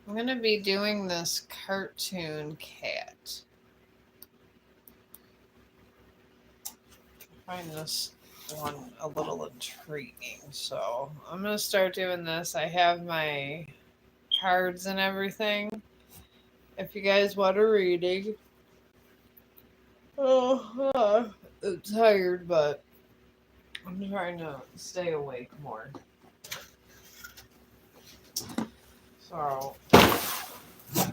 I'm going to be doing this cartoon cat. I find this one a little intriguing, so I'm going to start doing this. I have my cards and everything. If you guys want a reading, I'm tired, but I'm trying to stay awake more. So, let me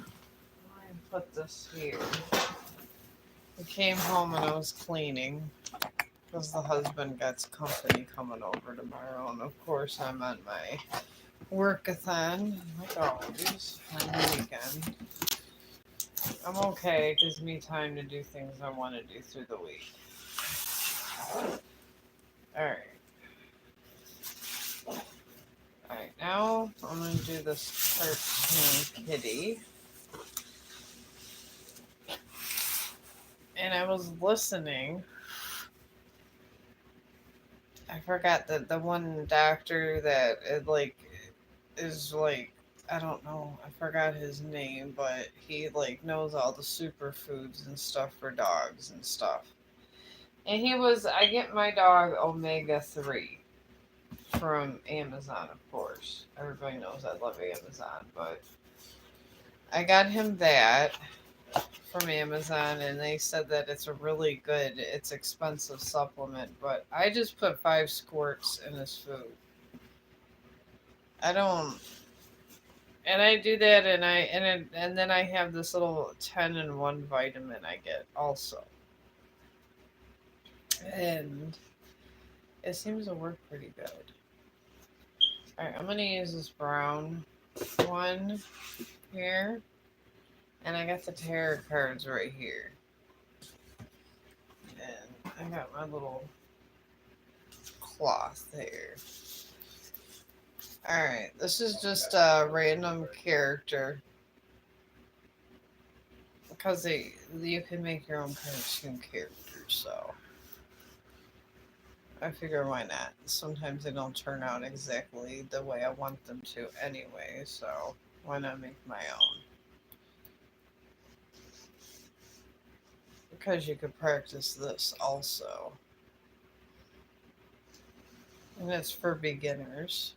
put this here. I came home and I was cleaning because the husband gets company coming over tomorrow, and of course I'm on my workathon like always on the weekend. I'm okay. It gives me time to do things I want to do through the week. Alright. Alright, now I'm going to do this cartoon kitty. And I was listening. I forgot that the one doctor that is like, I don't know, I forgot his name, but he like knows all the superfoods and stuff for dogs and stuff. And I get my dog omega-3 from Amazon, of course. Everybody knows I love Amazon, but I got him that from Amazon, and they said that it's expensive supplement, but I just put 5 squirts in his food. I don't, and I do that, and then I have this little 10-in-1 vitamin I get also, and it seems to work pretty good. All right, I'm gonna use this brown one here, and I got the tarot cards right here, and I got my little cloth here. Alright, this is just a random character. Because you can make your own cartoon characters, so I figure why not. Sometimes they don't turn out exactly the way I want them to anyway, so why not make my own? Because you could practice this also. And it's for beginners.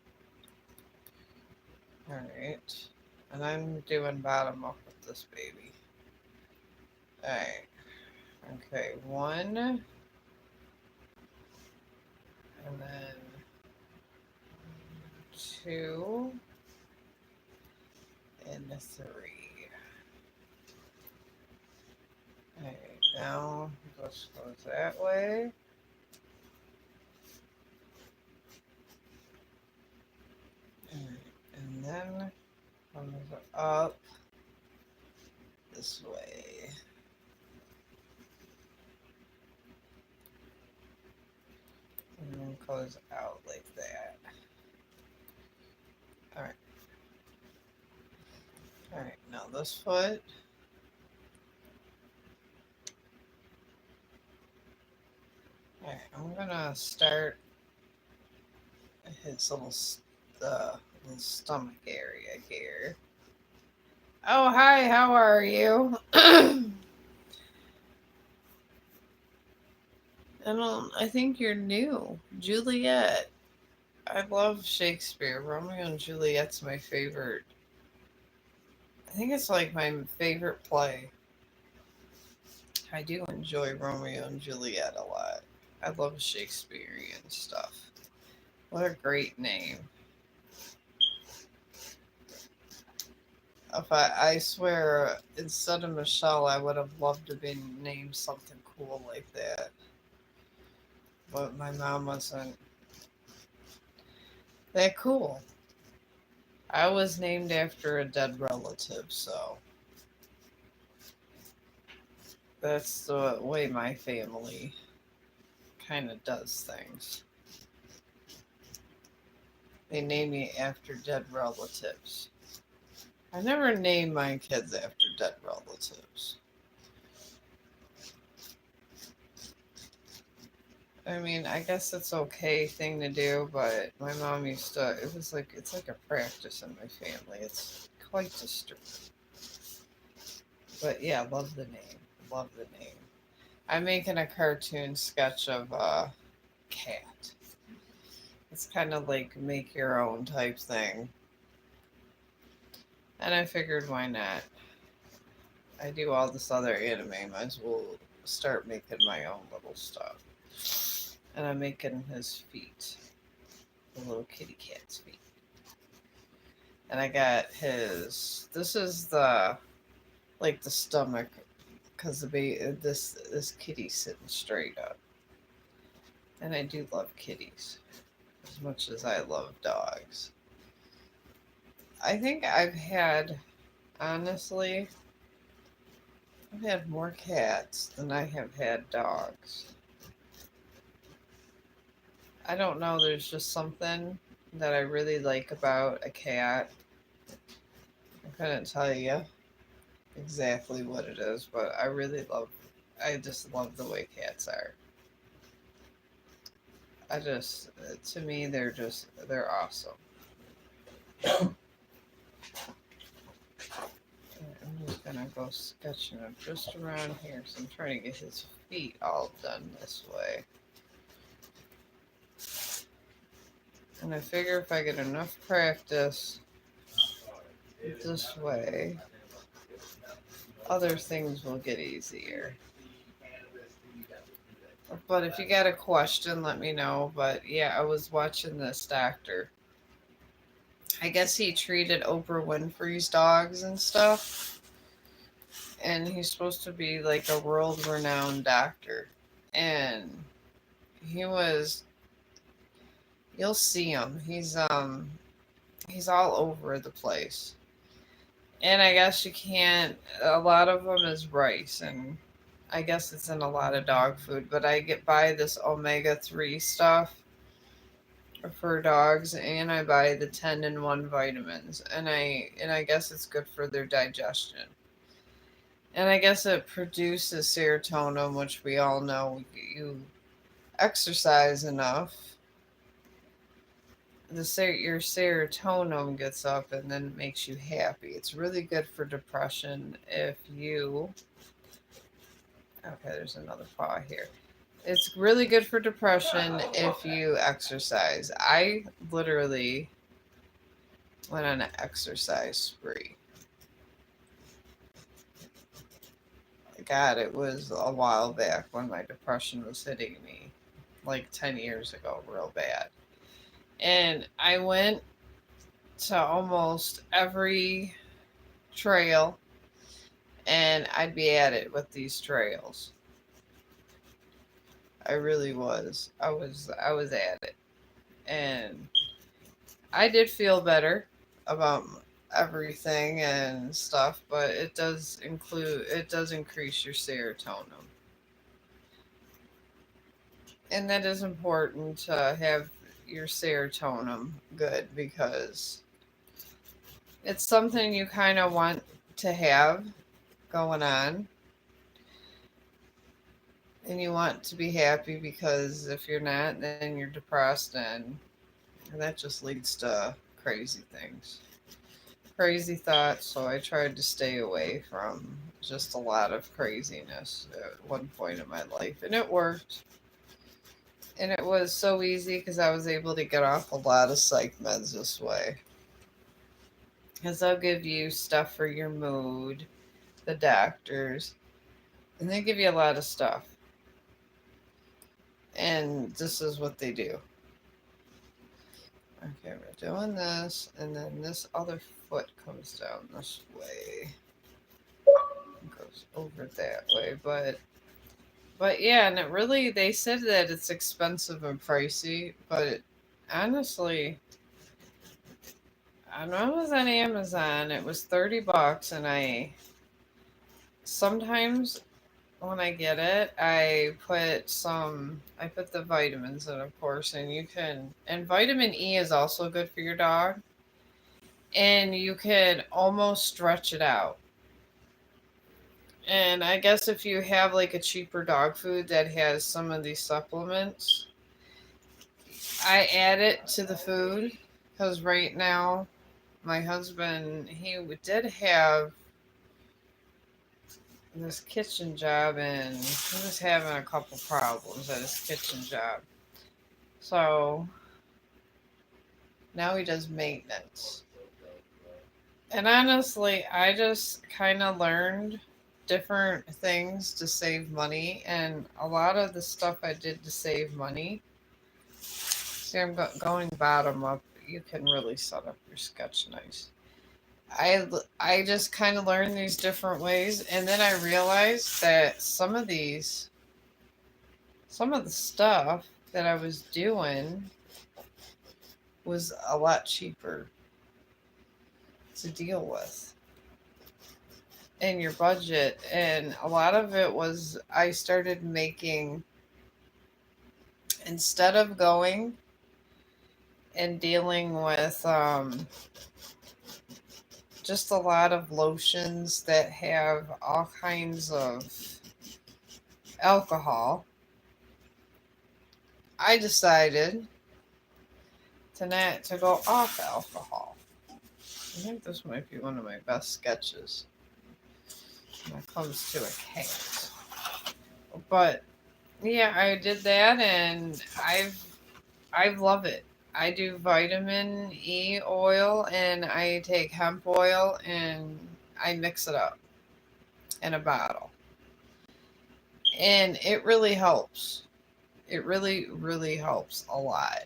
Alright. And I'm doing bottom up with this baby. Alright. Okay, 1. And then 2. And 3. Alright, now this goes that way. And then comes up this way. And then goes out like that. Alright. Alright, now this foot. Alright, I'm gonna start his little stomach area here. Oh, hi, how are you? I think you're new. Juliet. I love Shakespeare. Romeo and Juliet's my favorite. I think it's like my favorite play. I do enjoy Romeo and Juliet a lot. I love Shakespearean stuff. What a great name. I swear, instead of Michelle, I would have loved to be named something cool like that. But my mom wasn't that cool. I was named after a dead relative, so that's the way my family kind of does things. They name me after dead relatives. I never name my kids after dead relatives. I mean, I guess it's okay thing to do, but my mom used to. It's like a practice in my family. It's quite disturbing. But yeah, love the name. Love the name. I'm making a cartoon sketch of a cat. It's kind of like make your own type thing. And I figured, why not? I do all this other anime, might as well start making my own little stuff. And I'm making his feet, the little kitty cat's feet. And I got his. This is the like the stomach, because this kitty's sitting straight up. And I do love kitties as much as I love dogs. I think honestly, I've had more cats than I have had dogs. I don't know, there's just something that I really like about a cat. I couldn't tell you exactly what it is, but I just love the way cats are. To me, they're awesome. I'm just gonna go sketching him just around here, so I'm trying to get his feet all done this way. And I figure if I get enough practice this way, other things will get easier. But if you got a question, let me know. But yeah, I was watching this doctor. I guess he treated Oprah Winfrey's dogs and stuff. And he's supposed to be like a world renowned doctor. And you'll see him. He's all over the place. And I guess you can't, a lot of them is rice, and I guess it's in a lot of dog food, but I buy this omega-3 stuff for dogs, and I buy the 10-in-1 vitamins, and I guess it's good for their digestion. And I guess it produces serotonin, which we all know you exercise enough, your serotonin gets up and then makes you happy. It's really good for depression if you. Okay, there's another paw here. It's really good for depression if you exercise. I literally went on an exercise spree. God, it was a while back when my depression was hitting me, like 10 years ago, real bad. And I went to almost every trail, and I'd be at it with these trails. I really was. I was at it. And I did feel better about everything and stuff, but it does increase your serotonin. And that is important to have your serotonin good, because it's something you kind of want to have going on. And you want to be happy, because if you're not, then you're depressed, and that just leads to crazy things, crazy thoughts. So I tried to stay away from just a lot of craziness at one point in my life, and it worked. And it was so easy because I was able to get off a lot of psych meds this way. Because they'll give you stuff for your mood, the doctors, and they give you a lot of stuff. And this is what they do. Okay, we're doing this, and then this other foot comes down this way. It goes over that way, but yeah, and they said that it's expensive and pricey, but honestly, I know it was on Amazon. It was $30, and sometimes when I get it, I put the vitamins in, of course, and vitamin E is also good for your dog, and you can almost stretch it out. And I guess if you have like a cheaper dog food that has some of these supplements, I add it to the food, because right now my husband, he did have this kitchen job, and he was having a couple problems at his kitchen job. So now he does maintenance. And honestly, I just kind of learned different things to save money, and a lot of the stuff I did to save money. See, I'm going bottom up. You can really set up your sketch nice. I just kind of learned these different ways, and then I realized that some of the stuff that I was doing was a lot cheaper to deal with in your budget. And a lot of it was I started making, instead of going and dealing with just a lot of lotions that have all kinds of alcohol, I decided to go off alcohol. I think this might be one of my best sketches when it comes to a cat. But yeah, I did that, and I love it. I do vitamin E oil, and I take hemp oil, and I mix it up in a bottle. And it really helps. It really, really helps a lot.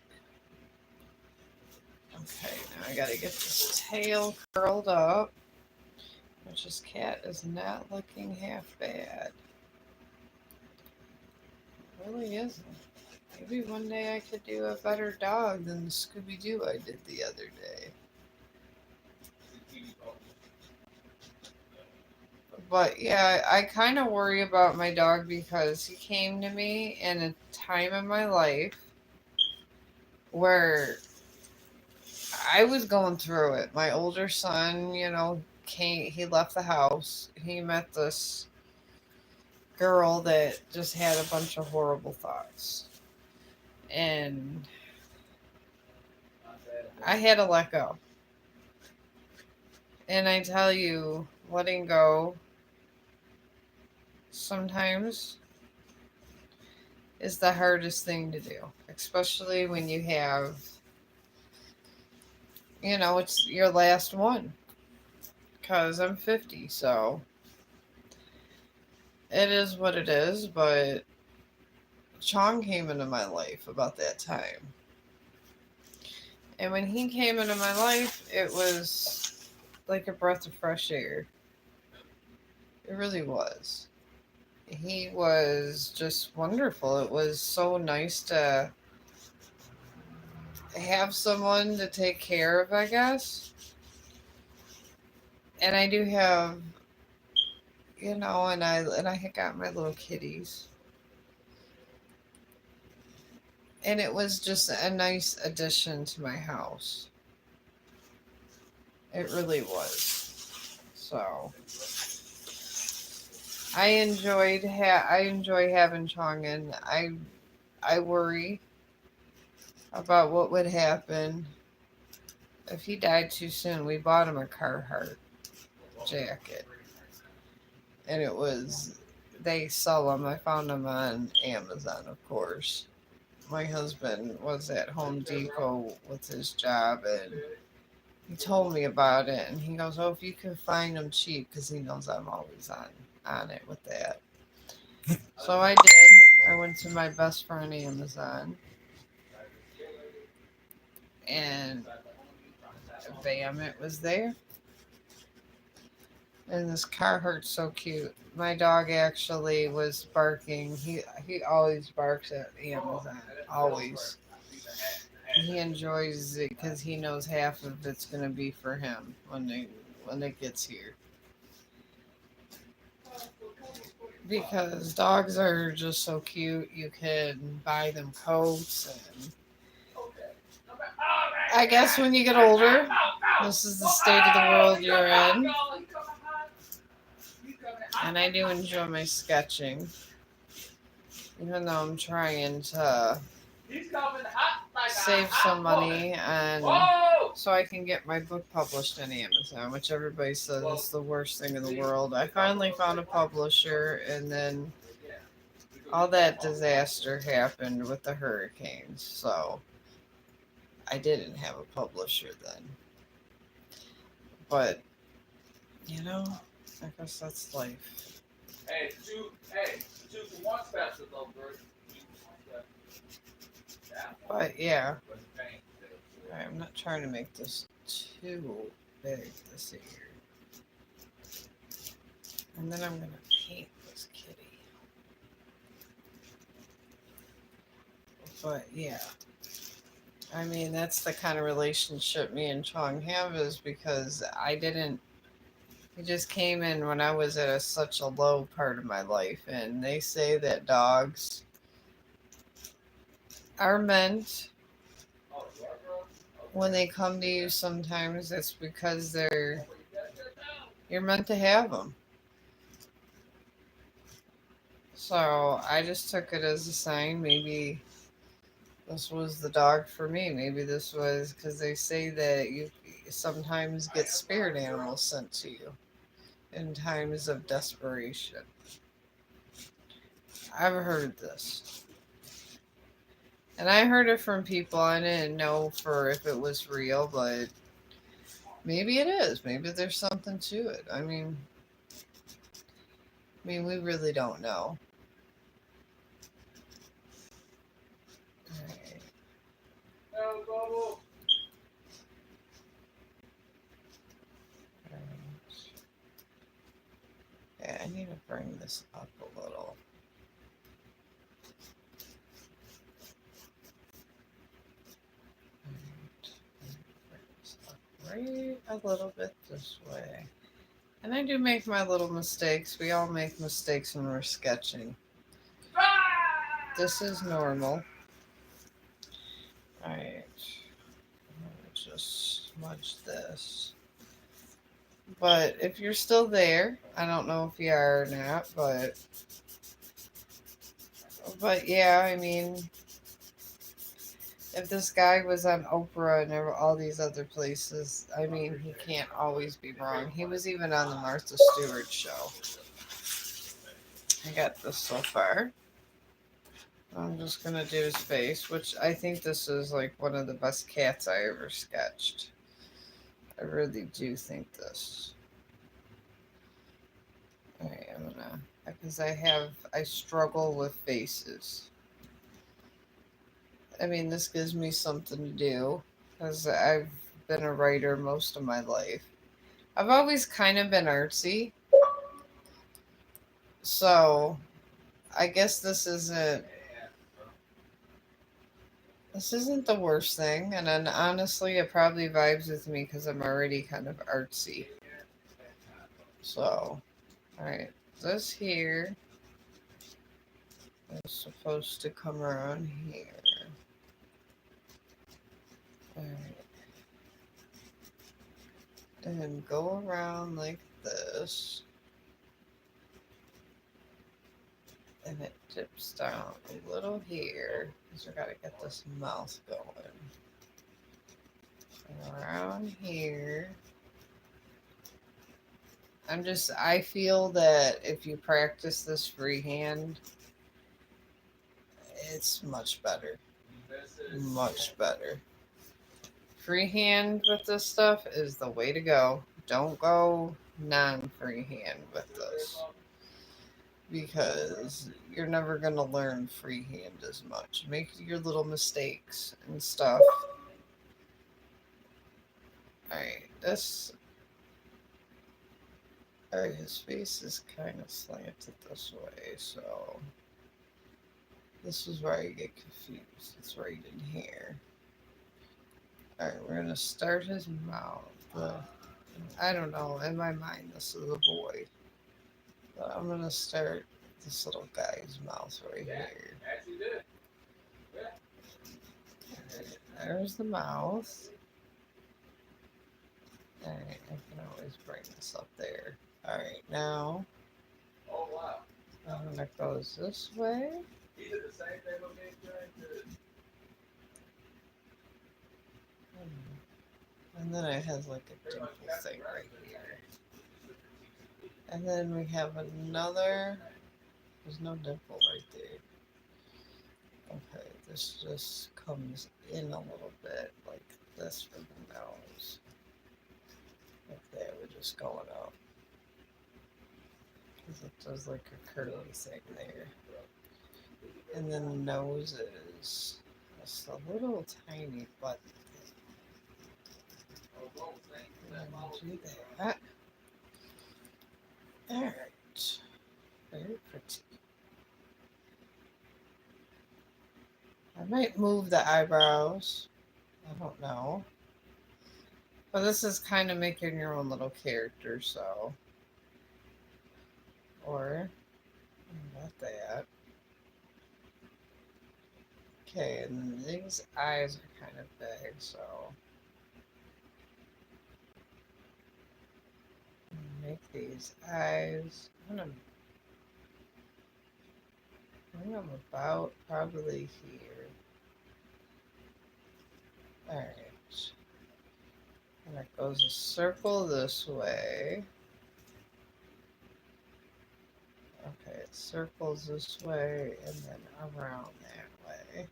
Okay, now I gotta get this tail curled up, which this cat is not looking half bad. It really isn't. Maybe one day I could do a better dog than the Scooby-Doo I did the other day. But yeah, I kind of worry about my dog because he came to me in a time in my life where I was going through it. My older son, he left the house. He met this girl that just had a bunch of horrible thoughts. And I had to let go. And I tell you, letting go sometimes is the hardest thing to do, especially when you have, it's your last one. Because I'm 50, so it is what it is. But Chong came into my life about that time. And when he came into my life, it was like a breath of fresh air. It really was. He was just wonderful. It was so nice to have someone to take care of, I guess. And I do have, and I had got my little kitties. And it was just a nice addition to my house. It really was. So I enjoy having Chong, and I worry about what would happen if he died too soon. We bought him a Carhartt jacket, and they sell them. I found them on Amazon, of course. My husband was at Home Depot with his job, and he told me about it, and he goes, "Oh, if you can find them cheap," because he knows I'm always on it with that. So I did. I went to my best friend Amazon, and bam, it was there. And this Carhartt's so cute. My dog actually was barking. He always barks at Amazon, always. He enjoys it because he knows half of it's gonna be for him when it gets here. Because dogs are just so cute. You can buy them coats, and I guess when you get older, this is the state of the world you're in. And I do enjoy my sketching, even though I'm trying to save some money on so I can get my book published on Amazon, which everybody says is the worst thing in the world. I finally found a publisher, and then all that disaster happened with the hurricanes, so I didn't have a publisher then. But, you know, I guess that's life. Hey, the two for one special though, bro. But yeah, I'm not trying to make this too big this year. And then I'm going to paint this kitty. But yeah, I mean, that's the kind of relationship me and Chong have, is because he just came in when I was at such a low part of my life. And they say that dogs are meant, when they come to you, sometimes it's because you're meant to have them. So I just took it as a sign. Maybe this was the dog for me. Maybe this was, because they say that you sometimes get spirit animals sent to you in times of desperation. I've heard this. And I heard it from people. I didn't know for if it was real, but maybe it is. Maybe there's something to it. I mean, we really don't know. Alright. Yeah, I need to bring this up a little. Right, a little bit this way. And I do make my little mistakes. We all make mistakes when we're sketching. This is normal. Alright. Just smudge this. But if you're still there, I don't know if you are or not, but yeah, I mean, if this guy was on Oprah and all these other places, I mean, he can't always be wrong. He was even on the Martha Stewart show. I got this so far. I'm just going to do his face, which I think this is like one of the best cats I ever sketched. I really do think this. Alright, I'm going to, because I struggle with faces. I mean, this gives me something to do, because I've been a writer most of my life. I've always kind of been artsy. So, I guess this isn't the worst thing. And then, honestly, it probably vibes with me because I'm already kind of artsy. So, alright. This here is supposed to come around here. Alright. And then go around like this. And it dips down a little here, because we gotta get this mouth going. And around here. I feel that if you practice this freehand, it's much better. Much better. Freehand with this stuff is the way to go. Don't go non-freehand with this, because you're never going to learn freehand as much. Make your little mistakes and stuff. Alright, alright, his face is kind of slanted this way, so this is where I get confused. It's right in here. Alright, we're going to start his mouth. I don't know, in my mind this is a boy. But I'm going to start this little guy's mouth right here. Alright, there's the mouth. Alright, I can always bring this up there. Alright, now I'm going to go this way. And then it has like a dimple thing right here. And then we have another. There's no dimple right there. Okay, this just comes in a little bit like this for the nose. Like that, we're just going up. Because it does like a curly thing there. And then the nose is just a little tiny button. Do that. Alright. Very pretty. I might move the eyebrows. I don't know. But this is kind of making your own little character, so. Or, not that. Okay, and these eyes are kind of big, so. Make these eyes. I'm gonna bring them about probably here. Alright. And it goes a circle this way. Okay, it circles this way and then around that way.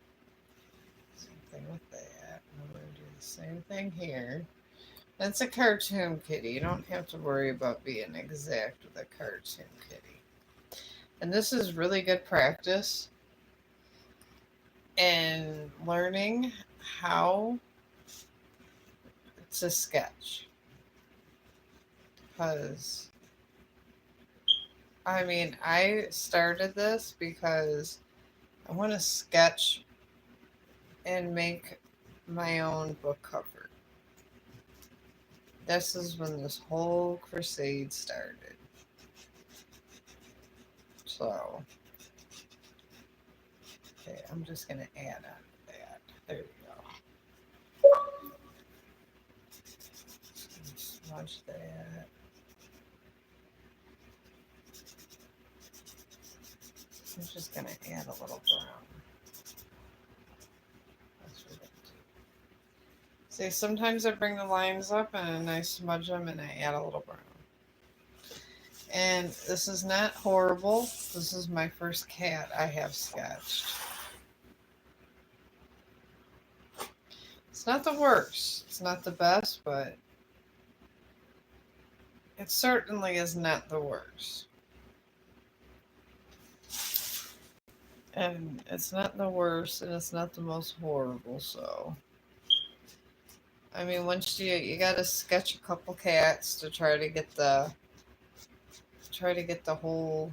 Same thing with that. And I'm going to do the same thing here. It's a cartoon kitty. You don't have to worry about being exact with a cartoon kitty. And this is really good practice in learning how to sketch. Because, I mean, I started this because I want to sketch and make my own book cover. This is when this whole crusade started. So, okay, I'm just going to add on to that. There we go. Smudge that. I'm just going to add a little brown. That's what I do. See, sometimes I bring the lines up and I smudge them and I add a little brown. And this is not horrible. This is my first cat I have sketched. It's not the worst. It's not the best, but it certainly is not the worst. And it's not the worst, and it's not the most horrible, so. I mean, once you gotta sketch a couple cats to try to get the whole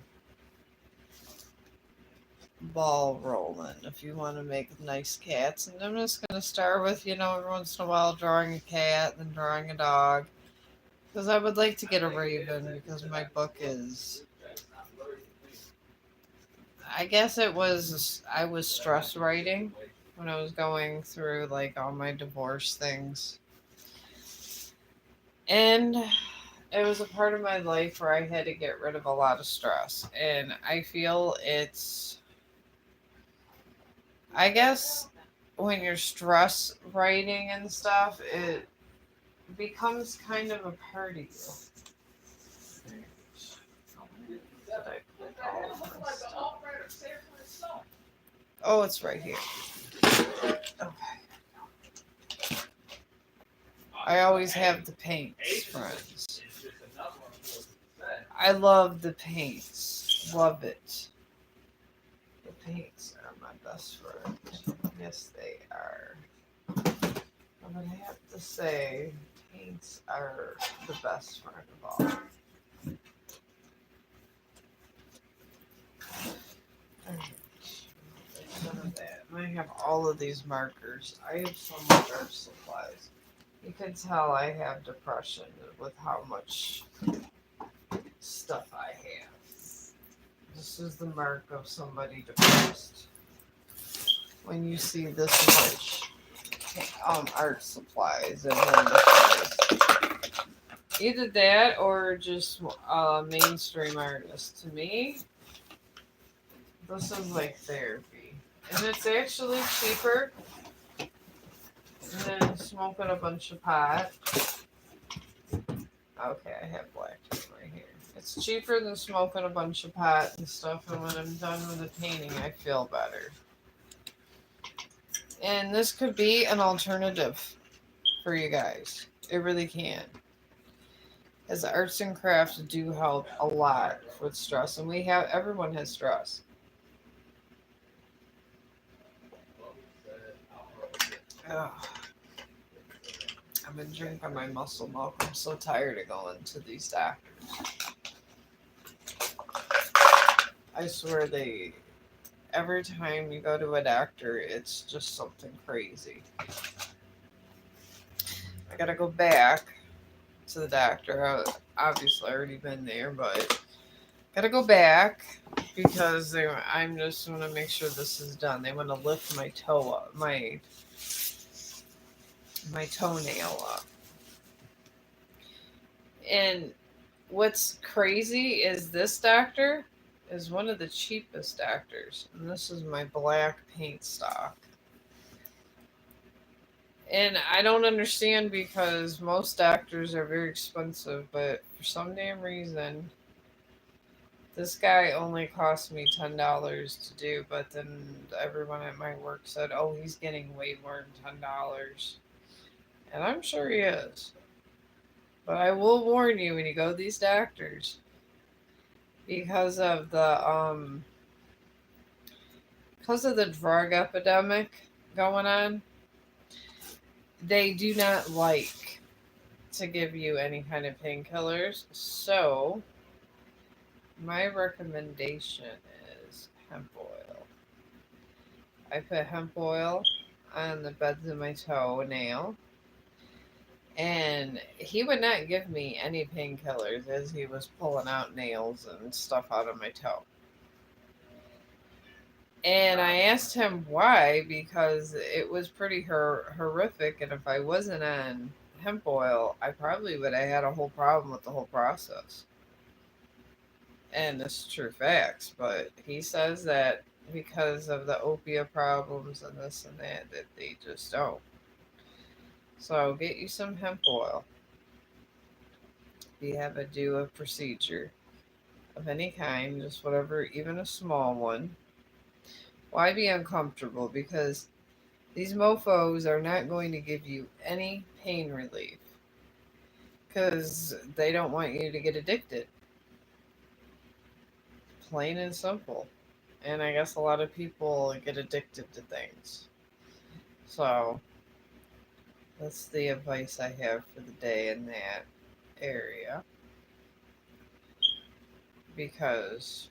ball rolling if you want to make nice cats. And I'm just going to start with, every once in a while drawing a cat, then drawing a dog. Because I would like to get a raven because my book is... I guess I was stress writing when I was going through like all my divorce things. And it was a part of my life where I had to get rid of a lot of stress. And I feel it's... I guess when you're stress writing and stuff, it becomes kind of a part of you. Oh, it's right here. Okay. I always have the paints, friends. I love the paints. Love it. The paints are my best friend. Yes, they are. I'm going to have to say, paints are the best friend of all. None of that. And I have all of these markers. I have so much art supplies. You can tell I have depression with how much stuff I have. This is the mark of somebody depressed. When you see this much art supplies and either that or just a mainstream artist. To me, this is like therapy. And it's actually cheaper And then smoking a bunch of pot. Okay, I have black tea right here. It's cheaper than smoking a bunch of pot and stuff, and when I'm done with the painting, I feel better. And this could be an alternative for you guys. It really can. As arts and crafts do help a lot with stress, and everyone has stress. Ugh. I've been drinking my muscle milk. I'm so tired of going to these doctors. I swear every time you go to a doctor, it's just something crazy. I gotta go back to the doctor. Obviously, I already been there, but gotta go back because I'm just want to make sure this is done. They want to lift my toe up, my toenail up. And what's crazy is this doctor is one of the cheapest doctors, and this is my black paint stock. And I don't understand because most doctors are very expensive, but for some damn reason, this guy only cost me $10 to do. But then everyone at my work said, "Oh, he's getting way more than $10," and I'm sure he is. But I will warn you when you go to these doctors, because of the drug epidemic going on, they do not like to give you any kind of painkillers. So my recommendation is hemp oil. I put hemp oil on the beds of my toenail, and he would not give me any painkillers as he was pulling out nails and stuff out of my toe. And I asked him why, because it was pretty horrific, and if I wasn't on hemp oil, I probably would have had a whole problem with the whole process. And this is true facts, but he says that because of the opiate problems and this and that they just don't. So get you some hemp oil. If you have to do a procedure of any kind, just whatever, even a small one, why be uncomfortable? Because these mofos are not going to give you any pain relief because they don't want you to get addicted. Plain and simple. And I guess a lot of people get addicted to things. So that's the advice I have for the day in that area. Because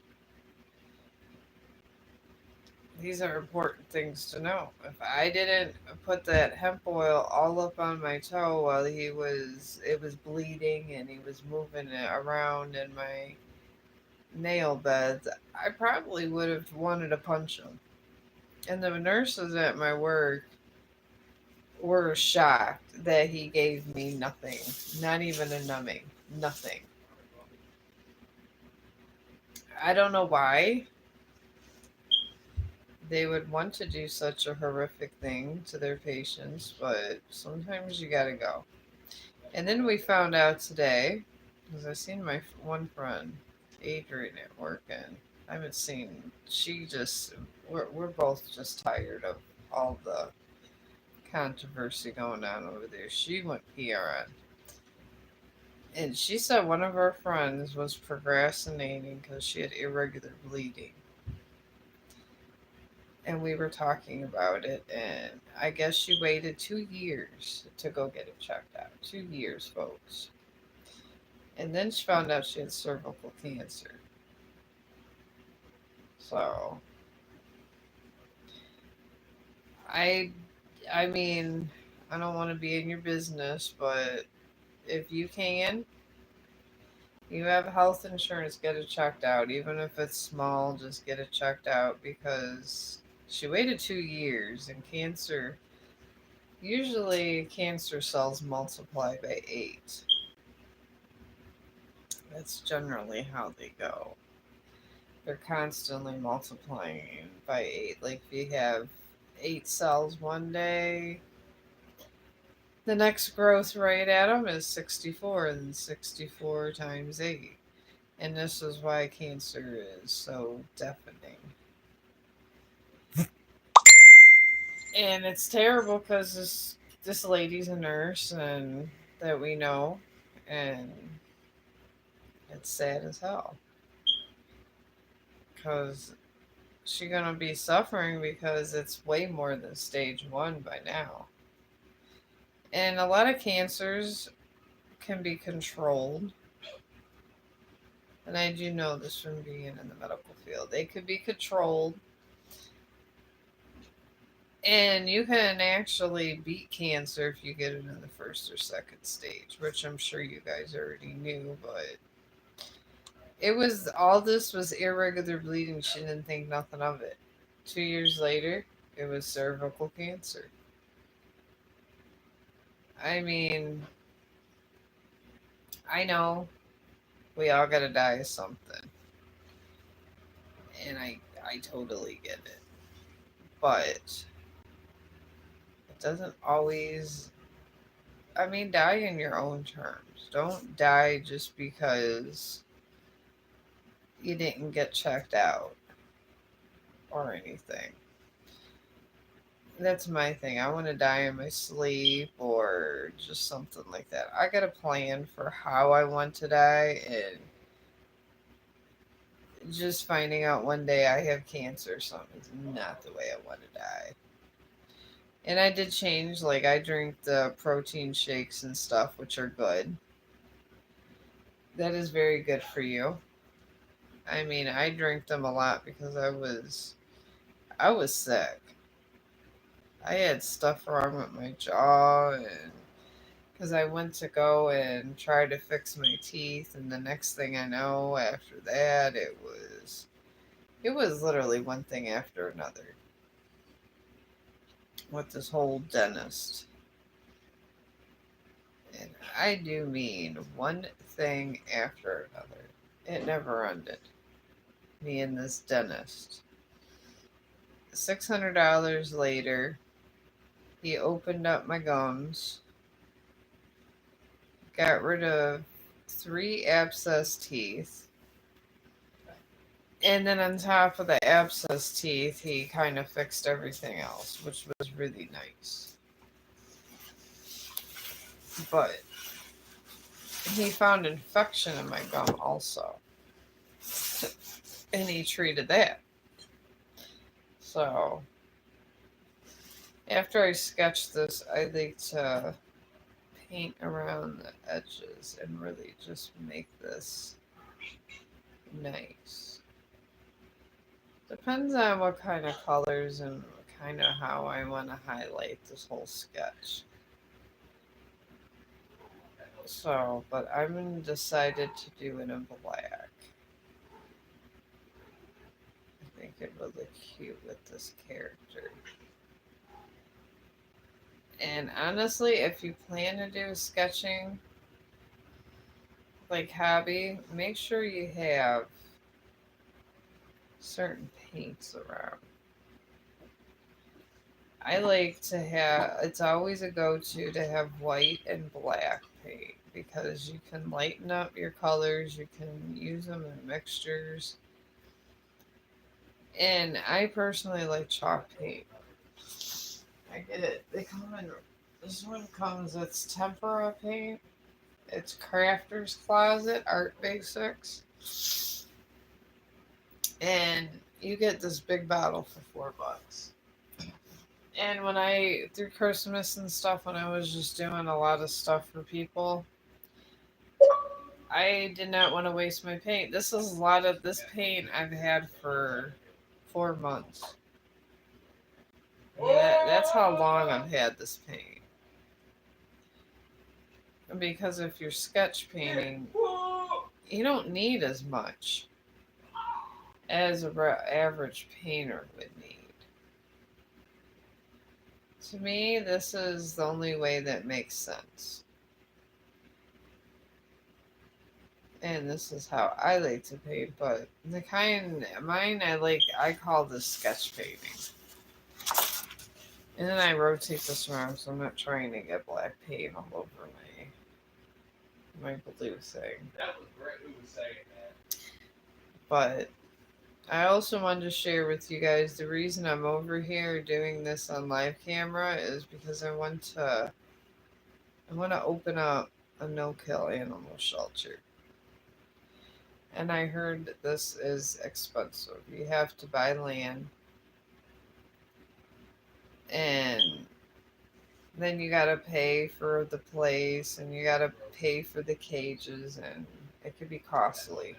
these are important things to know. If I didn't put that hemp oil all up on my toe while it was bleeding and he was moving it around in my nail beds, I probably would have wanted to punch him. And the nurses at my work were shocked that he gave me nothing, not even a numbing, nothing. I don't know why they would want to do such a horrific thing to their patients, but sometimes you gotta go. And then we found out today, because I seen my one friend, Adrian, at work, and I haven't seen. We're both just tired of all the controversy going on over there. She went PRN, and she said one of her friends was procrastinating because she had irregular bleeding. And we were talking about it, and I guess she waited 2 years to go get it checked out. 2 years, folks. And then she found out she had cervical cancer. So I I mean, I don't want to be in your business, but if you can, you have health insurance, get it checked out. Even if it's small, just get it checked out because she waited 2 years, and usually cancer cells multiply by 8. That's generally how they go. They're constantly multiplying by 8. Like if you have 8 cells one day, The next growth rate at them is 64, and 64 times 8. And this is why cancer is so deafening. And it's terrible because this lady's a nurse and that we know, and it's sad as hell because she's gonna be suffering because it's way more than stage 1 by now. And a lot of cancers can be controlled, and I do know this from being in the medical field. They could be controlled, and you can actually beat cancer if you get it in the first or second stage, which I'm sure you guys already knew, but it was all this was irregular bleeding. She didn't think nothing of it. 2 years later, it was cervical cancer. I mean, I know we all gotta die of something, and I totally get it, but it doesn't always. I mean, die in your own terms. Don't die just because you didn't get checked out or anything. That's my thing. I want to die in my sleep or just something like that. I got a plan for how I want to die, and just finding out one day I have cancer or something is not the way I want to die. And I did change, like, I drink the protein shakes and stuff, which are good. That is very good for you. I mean, I drink them a lot because I was sick. I had stuff wrong with my jaw, and because I went to go and try to fix my teeth, and the next thing I know after that it was literally one thing after another with this whole dentist. And I do mean one thing after another. It never ended. Me and this dentist. $600 later, he opened up my gums, got rid of 3 abscess teeth, and then on top of the abscess teeth, he kind of fixed everything else, which was really nice. But he found infection in my gum also, and he treated that. So after I sketch this, I like to paint around the edges and really just make this nice. Depends on what kind of colors and kind of how I want to highlight this whole sketch. So, but I'm decided to do it in black. I think it would look cute with this character. And honestly, if you plan to do sketching like hobby, make sure you have certain paints around. I like to have, it's always a go to have white and black paint because you can lighten up your colors, you can use them in mixtures. And I personally like chalk paint. I get it. They come in, this one comes, it's tempera paint. It's Crafter's Closet Art Basics. And you get this big bottle for $4. And when I, through Christmas and stuff, when I was just doing a lot of stuff for people, I did not want to waste my paint. This is a lot of this paint I've had for 4 months. That's how long I've had this paint. Because if you're sketch painting, you don't need as much as an average painter would need. To me, this is the only way that makes sense. And this is how I like to paint, but the kind, mine I like, I call this sketch painting. And then I rotate this around, so I'm not trying to get black paint all over my blue thing. That was Brett who was saying that. But I also wanted to share with you guys the reason I'm over here doing this on live camera is because I want to open up a no-kill animal shelter. And I heard that this is expensive. You have to buy land, and then you gotta pay for the place, and you gotta pay for the cages, and it could be costly.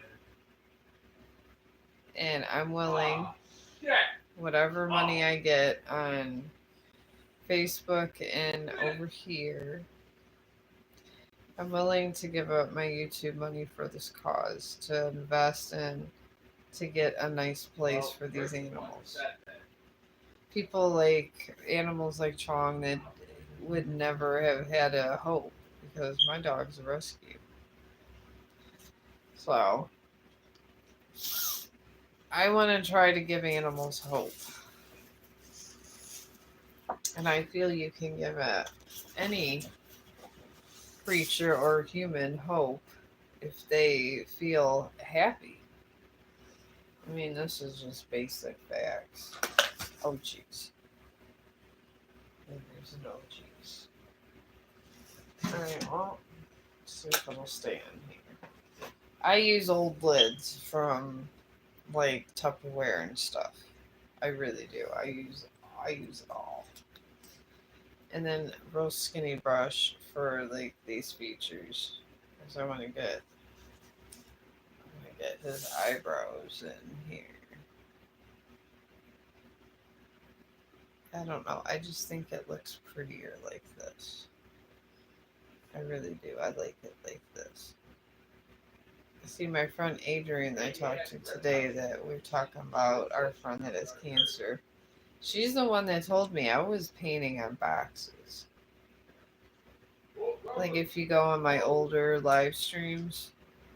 And I'm willing, Shit. whatever money I get on Facebook and over here, I'm willing to give up my YouTube money for this cause to invest in to get a nice place for these animals. People like animals like Chong that would never have had a hope because my dog's a rescue. So I want to try to give animals hope. And I feel you can give any creature or human hope if they feel happy. I mean, this is just basic facts. Oh, jeez. There's no jeez. Alright, well, let's see if it'll stay in here. I use old lids from, like, Tupperware and stuff. I really do. I use it all. And then Rose Skinny Brush for, like, these features. Because I want to get his eyebrows in here. I don't know. I just think it looks prettier like this. I really do. I like it like this. See, my friend Adrian I talked to today that we're talking about our friend that has cancer. She's the one that told me I was painting on boxes. Like if you go on my older live streams,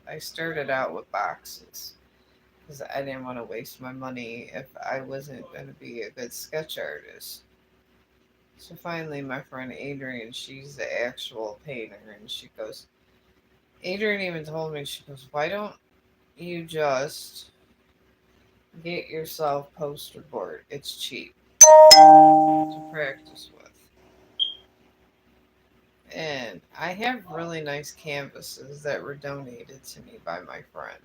I started out with boxes because I didn't want to waste my money if I wasn't going to be a good sketch artist. So finally, my friend Adrian, she's the actual painter, and she goes, Adrian even told me, she goes, why don't you just get yourself poster board? It's cheap to practice with. And I have really nice canvases that were donated to me by my friend,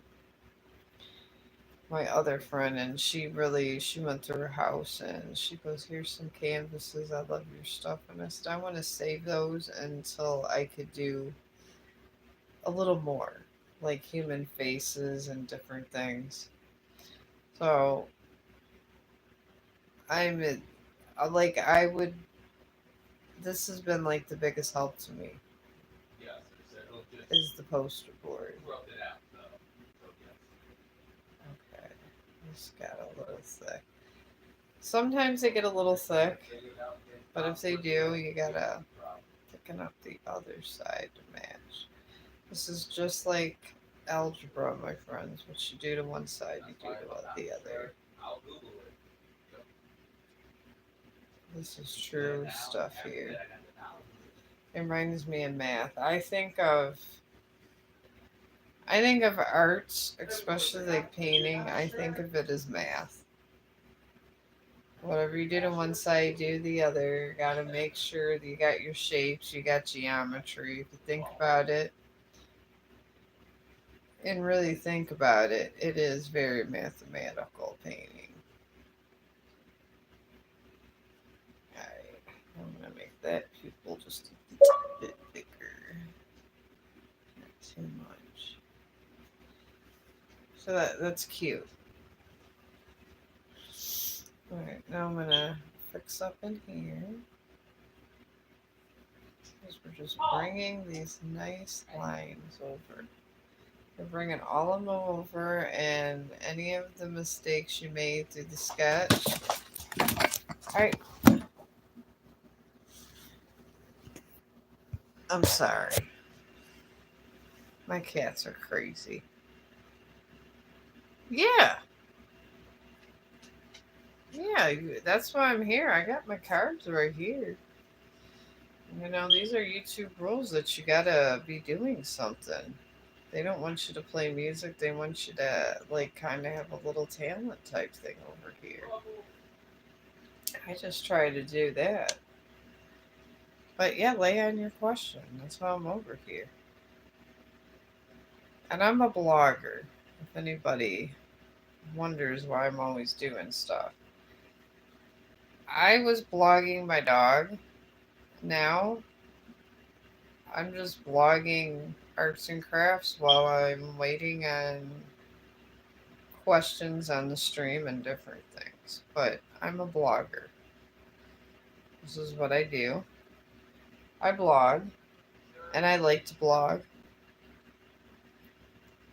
my other friend, and she went to her house and she goes, here's some canvases. I love your stuff. And I said, I want to save those until I could do a little more, like human faces and different things. So like I would. This has been like the biggest help to me Yes, it'll just is the poster board. rub it out. So yes. Okay, this got a little thick. Sometimes they get a little thick, but if they do, you gotta thicken up the other side to match. This is just like algebra, my friends. What you do to one side, you do to the other. I'll Google it. This is true stuff here. It reminds me of math. I think of arts, especially like painting. I think of it as math. Whatever you do to one side, do the other. You gotta make sure that you got your shapes, you got geometry. If you think about it and really think about it, it is very mathematical painting. Alright, I'm gonna make that pupil just a bit bigger. Not too much. So that's cute. Alright, now I'm gonna fix up in here. Because we're just bringing these nice lines over. We're bringing all of them over, and any of the mistakes you made through the sketch. Alright. I'm sorry. My cats are crazy. Yeah. Yeah, that's why I'm here. I got my cards right here. You know, these are YouTube rules that you gotta be doing something. They don't want you to play music. They want you to like kind of have a little talent type thing over here. I just try to do that. But yeah, lay on your question. That's why I'm over here. And I'm a blogger. If anybody wonders why I'm always doing stuff. I was blogging my dog. Now I'm just blogging arts and crafts while I'm waiting on questions on the stream and different things. But I'm a blogger. This is what I do. I blog, and I like to blog.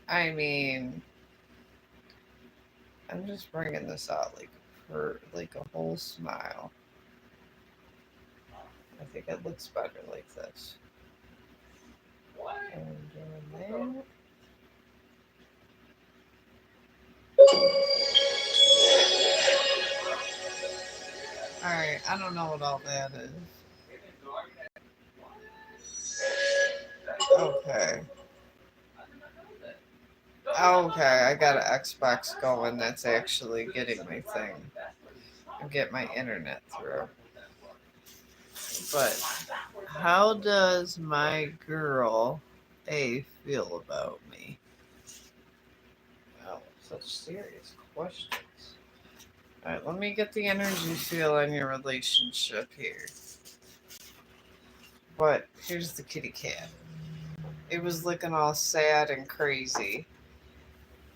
I mean, I'm just bringing this out like for like a whole smile. I think it looks better like this. And doing that. All right, I don't know what all that is. Okay. Okay, I got an Xbox going that's actually getting my thing and get my internet through. But how does my girl A feel about me? Oh, such serious questions. Alright, let me get the energy feel on your relationship here. But here's the kitty cat. It was looking all sad and crazy.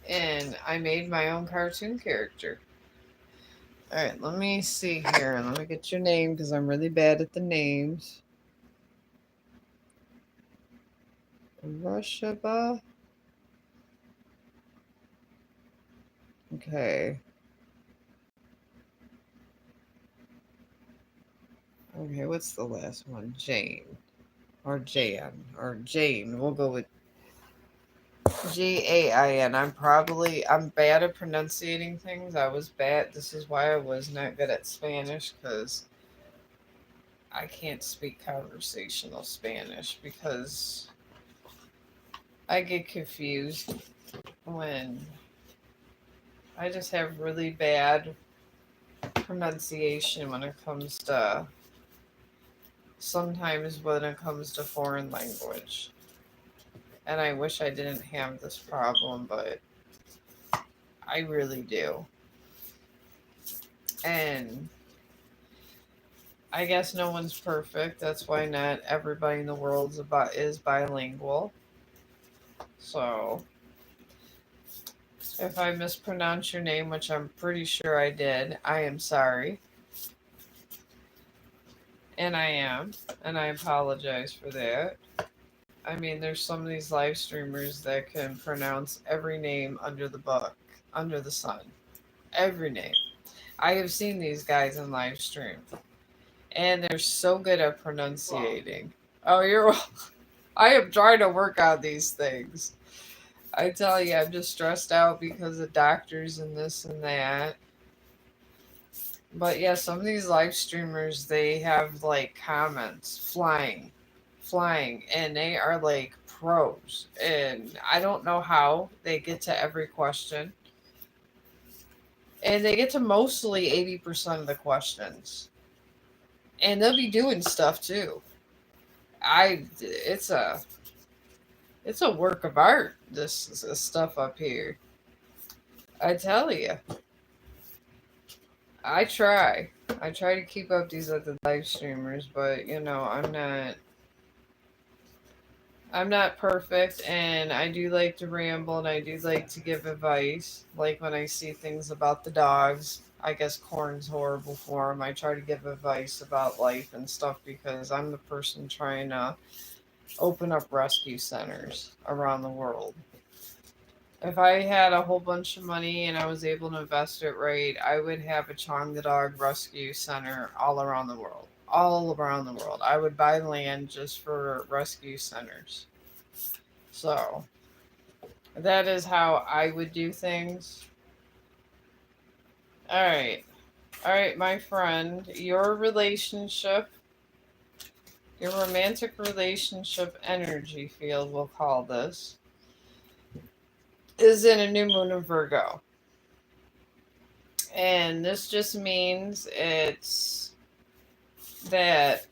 And I made my own cartoon character. Alright, let me see here. Let me get your name because I'm really bad at the names. Rushaba? Okay. Okay, what's the last one? Jane. Or Jan. Or Jane. We'll go with Gain. I'm bad at pronunciating things. I was bad. This is why I was not good at Spanish because I can't speak conversational Spanish because I get confused when I just have really bad pronunciation when it comes to sometimes when it comes to foreign language. And I wish I didn't have this problem, but I really do. And I guess no one's perfect. That's why not everybody in the world is bilingual. So if I mispronounce your name, which I'm pretty sure I did, I am sorry. And I am. And I apologize for that. I mean, there's some of these live streamers that can pronounce every name under the book, under the sun. Every name. I have seen these guys in live stream. And they're so good at pronunciating. Oh, you're I am trying to work on these things. I tell you, I'm just stressed out because of doctors and this and that. But yeah, some of these live streamers, they have like comments flying, and they are like pros. And I don't know how they get to every question. And they get to mostly 80% of the questions. And they'll be doing stuff too. It's a work of art, this stuff up here. I tell you. I try. I try to keep up these other live streamers, but you know, I'm not perfect and I do like to ramble and I do like to give advice. Like when I see things about the dogs, I guess corn's horrible for them. I try to give advice about life and stuff because I'm the person trying to open up rescue centers around the world. If I had a whole bunch of money and I was able to invest it right, I would have a Chong the Dog rescue center all around the world. All around the world. I would buy land just for rescue centers. So, that is how I would do things. Alright. All right, my friend, your relationship, your romantic relationship energy field, we'll call this, is in a new moon of Virgo. And this just means it's that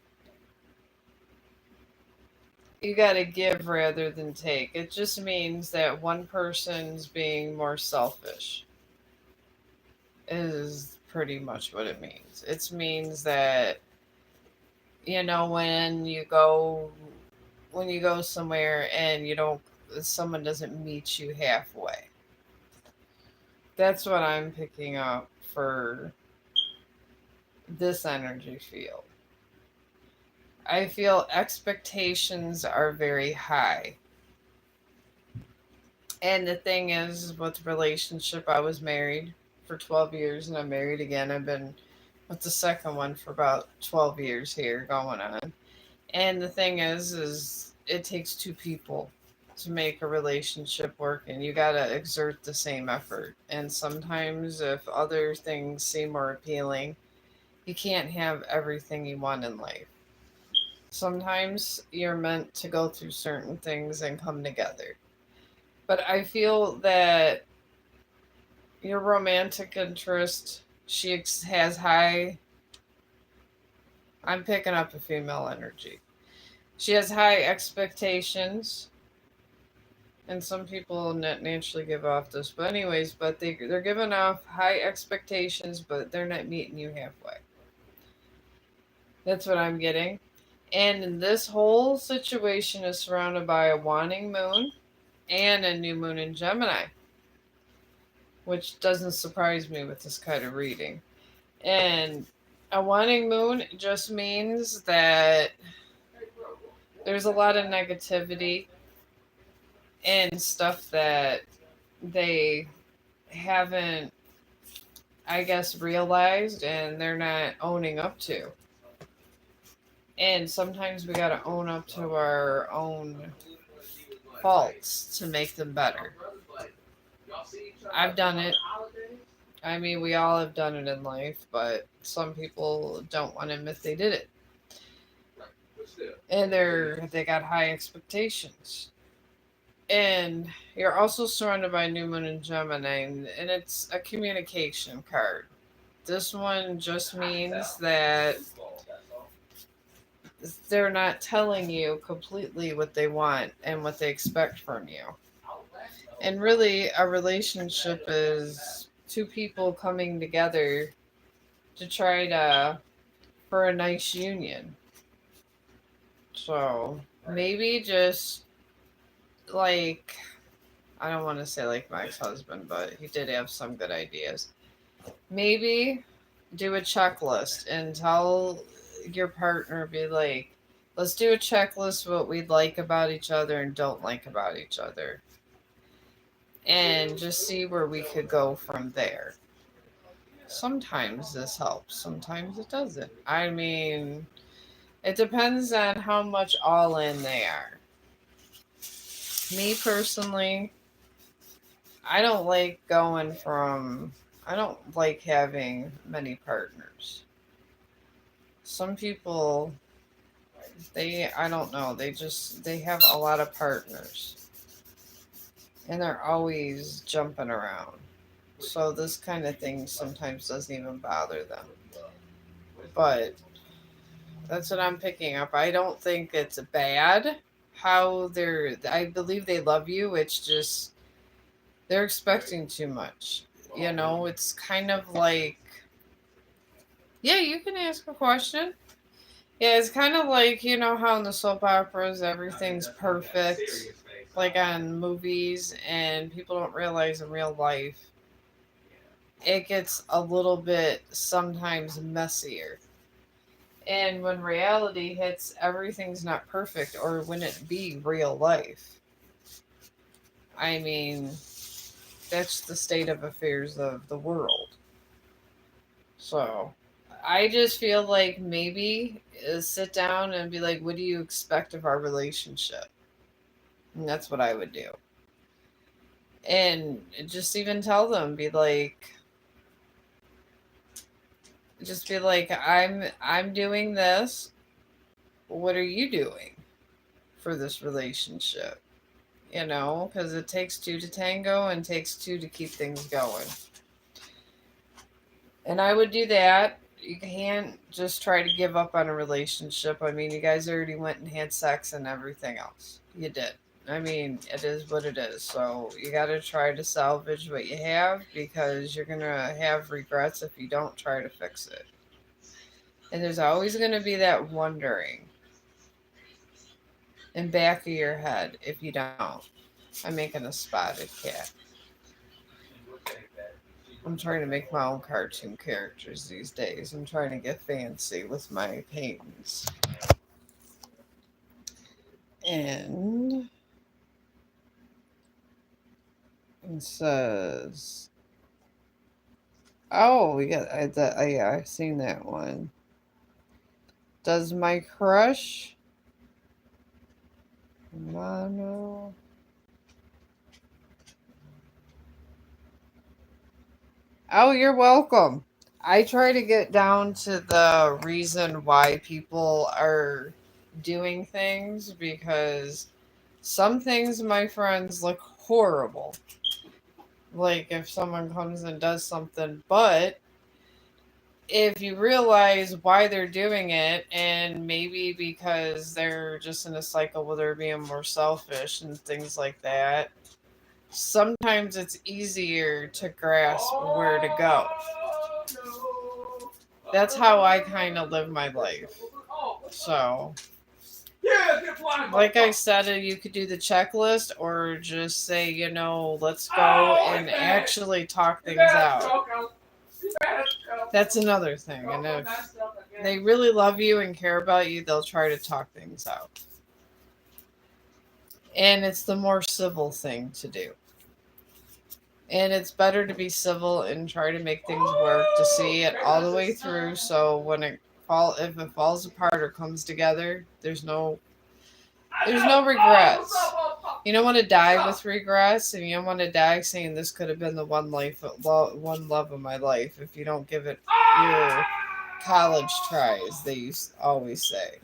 you got to give rather than take. It just means that one person's being more selfish, is pretty much what it means. It means that, when you go somewhere and someone doesn't meet you halfway. That's what I'm picking up for this energy field. I feel expectations are very high. And the thing is, with the relationship, I was married for 12 years and I'm married again. I've been with the second one for about 12 years here going on. And the thing is it takes two people to make a relationship work, and you got to exert the same effort. And sometimes, if other things seem more appealing, you can't have everything you want in life. Sometimes you're meant to go through certain things and come together. But I feel that your romantic interest, has high. I'm picking up a female energy. She has high expectations, and some people naturally give off this. But anyways, they're giving off high expectations, but they're not meeting you halfway. That's what I'm getting. And this whole situation is surrounded by a waning moon and a new moon in Gemini, which doesn't surprise me with this kind of reading. And a waning moon just means that there's a lot of negativity and stuff that they haven't, I guess, realized and they're not owning up to. And sometimes we got to own up to our own faults to make them better. I've done it. I mean, we all have done it in life, but some people don't want to admit they did it. And they got high expectations. And you're also surrounded by New Moon and Gemini, and it's a communication card. This one just means that they're not telling you completely what they want and what they expect from you. And really, a relationship is two people coming together to try to, for a nice union. So maybe just like, I don't want to say like my ex husband, but he did have some good ideas. Maybe do a checklist and tell your partner, be like, let's do a checklist what we like about each other and don't like about each other. And just see where we could go from there. Sometimes this helps, sometimes it doesn't. I mean, it depends on how much all in they are. Me personally, I don't like going from, I don't like having many partners. Some people, I don't know, they have a lot of partners and they're always jumping around. So this kind of thing sometimes doesn't even bother them. But that's what I'm picking up. I don't think it's bad how I believe they love you. It's just they're expecting too much. It's kind of like, yeah, you can ask a question. Yeah, it's kind of like, how in the soap operas everything's perfect, like on movies, and people don't realize in real life it gets a little bit sometimes messier. And when reality hits, everything's not perfect, or wouldn't it be real life? I mean, that's the state of affairs of the world. So, I just feel like maybe sit down and be like, what do you expect of our relationship? And that's what I would do. And just even tell them, be like, Just be like, I'm doing this. What are you doing for this relationship? You know, because it takes two to tango and takes two to keep things going. And I would do that. You can't just try to give up on a relationship. I mean, you guys already went and had sex and everything else. You did. I mean, it is what it is. So you got to try to salvage what you have because you're going to have regrets if you don't try to fix it. And there's always going to be that wondering in back of your head if you don't. I'm making a spotted cat. I'm trying to make my own cartoon characters these days. I'm trying to get fancy with my paintings. And it says, "Oh, we got. Yeah, I've seen that one. Does my crush mono?" Oh, you're welcome. I try to get down to the reason why people are doing things because some things, my friends, look horrible. Like if someone comes and does something, but if you realize why they're doing it, and maybe because they're just in a cycle where they're being more selfish and things like that, sometimes it's easier to grasp where to go. That's how I kind of live my life. So, like I said, you could do the checklist or just say, let's go and actually talk things out. That's another thing. And if they really love you and care about you, they'll try to talk things out. And it's the more civil thing to do. And it's better to be civil and try to make things work to see it all the way through. So when if it falls apart or comes together, there's no regrets. You don't want to die with regrets, and you don't want to die saying this could have been the one love of my life. If you don't give it your college tries, they always say.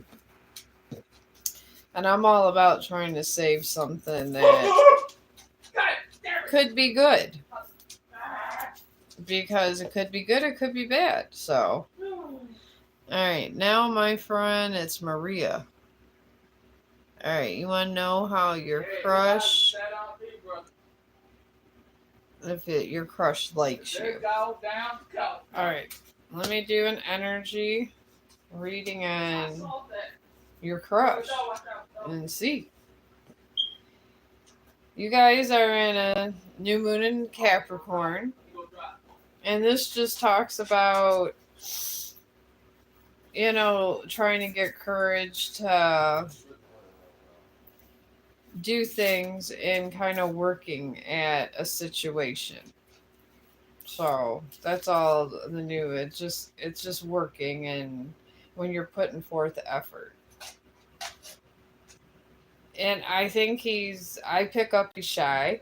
And I'm all about trying to save something that could be good. Because it could be good, it could be bad. So, alright, now my friend, it's Maria. Alright, you want to know how your crush, your crush likes you. Alright, let me do an energy reading on your crush and see. You guys are in a new moon in Capricorn, and this just talks about, trying to get courage to do things and kind of working at a situation. So that's all the new. It's just working, and when you're putting forth effort. And I think I pick up he's shy,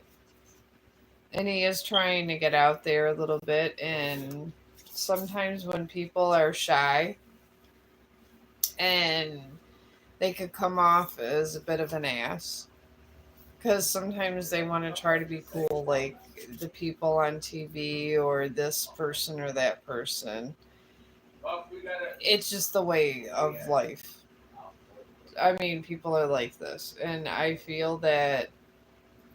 and he is trying to get out there a little bit. And sometimes when people are shy, and they could come off as a bit of an ass. Because sometimes they want to try to be cool, like the people on TV or this person or that person. It's just the way of life. I mean, people are like this. And I feel that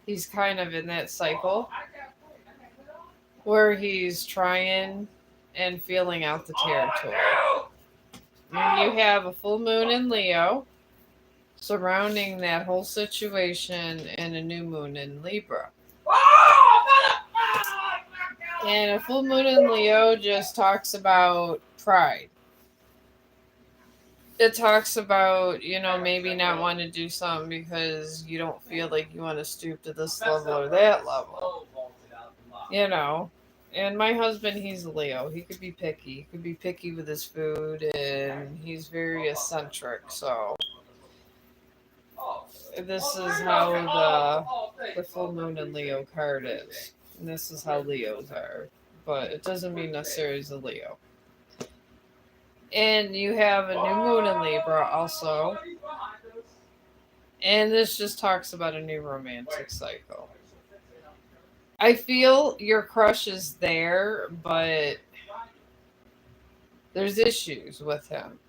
he's kind of in that cycle where he's trying and feeling out the territory. And you have a full moon in Leo surrounding that whole situation and a new moon in Libra. And a full moon in Leo just talks about pride. It talks about, maybe not want to do something because you don't feel like you want to stoop to this level or that level. And my husband, he's a Leo. He could be picky. He could be picky with his food, and he's very eccentric. So this is how the full moon in Leo card is. And this is how Leos are. But it doesn't mean necessarily he's a Leo. And you have a new moon in Libra also. And this just talks about a new romantic cycle. I feel your crush is there, but there's issues with him.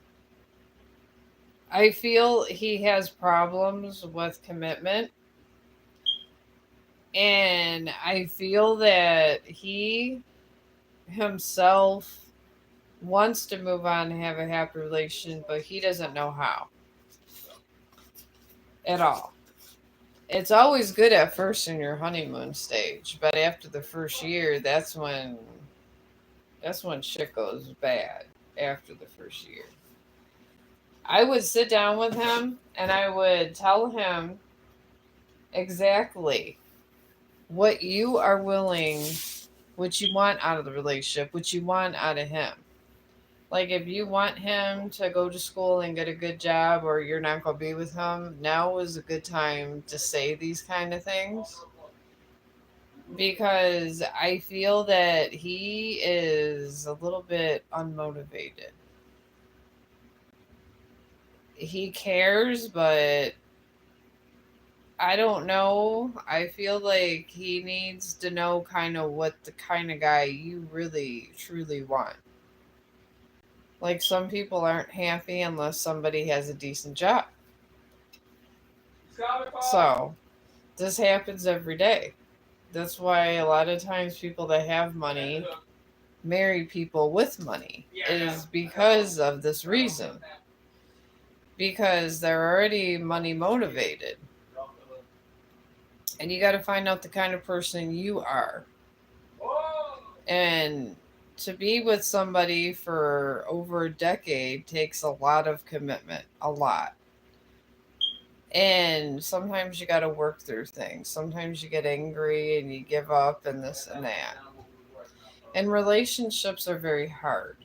I feel he has problems with commitment. And I feel that he himself wants to move on and have a happy relation, but he doesn't know how at all. It's always good at first in your honeymoon stage, but after the first year, that's when shit goes bad after the first year. I would sit down with him and I would tell him exactly what you are willing, what you want out of the relationship, what you want out of him. Like if you want him to go to school and get a good job or you're not going to be with him, now is a good time to say these kind of things because I feel that he is a little bit unmotivated. He cares, but I don't know. I feel like he needs to know kind of what the kind of guy you really truly want. Like some people aren't happy unless somebody has a decent job. So, this happens every day. That's why a lot of times people that have money marry people with money is because of this reason. Because they're already money motivated. And you got to find out the kind of person you are. And to be with somebody for over a decade takes a lot of commitment, a lot. And sometimes you got to work through things. Sometimes you get angry and you give up and this and that. And relationships are very hard.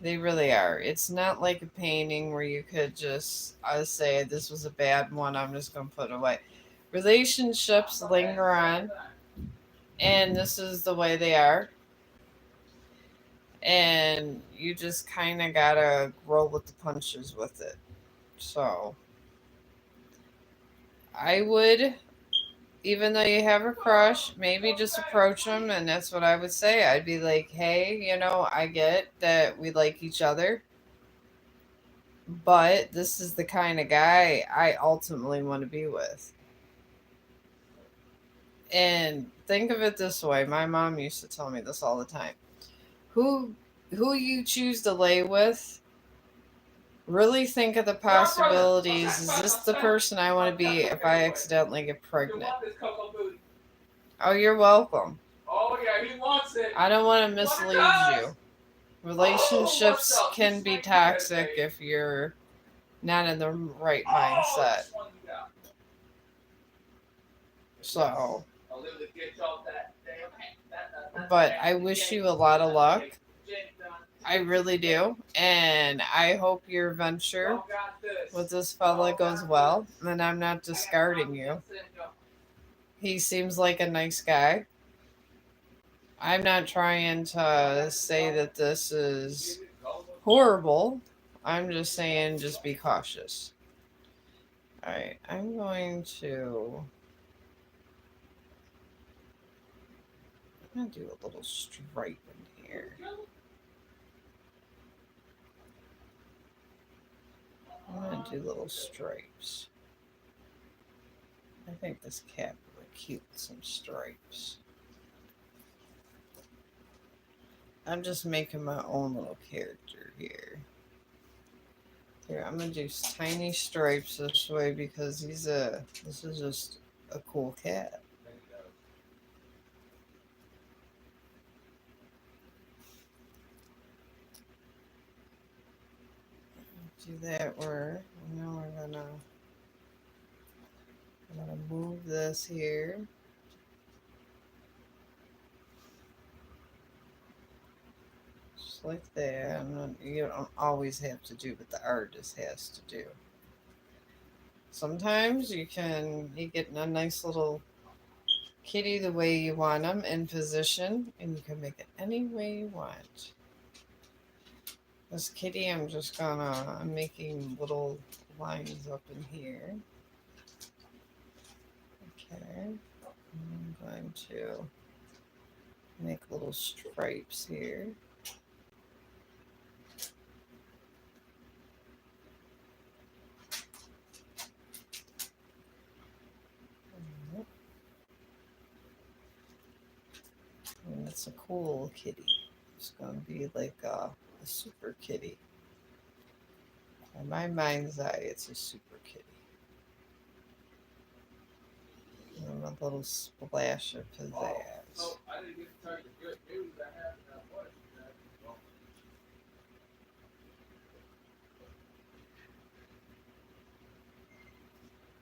They really are. It's not like a painting where you could just say, this was a bad one, I'm just going to put it away. Relationships linger on, and this is the way they are. And you just kind of got to roll with the punches with it. So, I would, even though you have a crush, maybe just approach him, and that's what I would say. I'd be like, hey, I get that we like each other, but this is the kind of guy I ultimately want to be with. And think of it this way, my mom used to tell me this all the time. Who who you choose to lay with, really think of the possibilities. Is this the person I want to be if I accidentally get pregnant? Oh, you're welcome. Oh yeah, he wants it. I don't want to mislead you. Relationships can be toxic if you're not in the right mindset. So, but I wish you a lot of luck. I really do. And I hope your venture with this fella goes well. And I'm not discarding you. He seems like a nice guy. I'm not trying to say that this is horrible. I'm just saying just be cautious. Alright, I'm going to do a little stripe in here. I'm going to do little stripes. I think this cat would look cute with some stripes. I'm just making my own little character here. Here, I'm going to do tiny stripes this way because this is just a cool cat. Do that where now I'm gonna move this here. Just like that. You don't always have to do what the artist has to do. Sometimes you get a nice little kitty the way you want them in position, and you can make it any way you want. This kitty, I'm making little lines up in here. Okay. I'm going to make little stripes here. And it's a cool kitty. It's going to be like a super kitty. In my mind's eye, it's a super kitty. And a little splash of pizzazz. So I didn't get to tell you the good news I have in that one.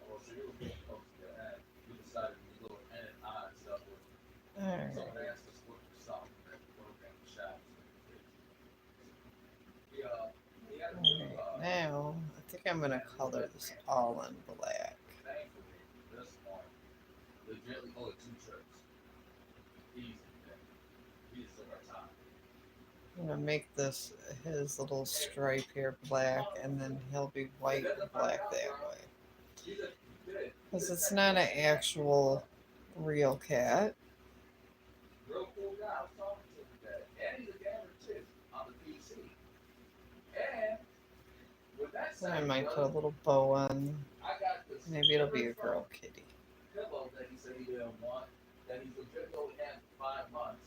Oh, so you were supposed to have. We decided to do a little N and I stuff with. Alright. Someone asked us what for something that we were in the shop. Alright, now I think I'm gonna color this all in black. Thankfully, this one legitimately only 2 trips. Easy. We just took our time. I'm gonna make this his little stripe here black, and then he'll be white and black that way. Because it's not an actual real cat. Real cool guy. I was talking to him today. And he's a gamer too on the PC. And with that Then said, I might put a little bow on. I got this. Maybe it'll be a girl kitty. Pillow that he said he didn't want. That he's legit only had for 5 months.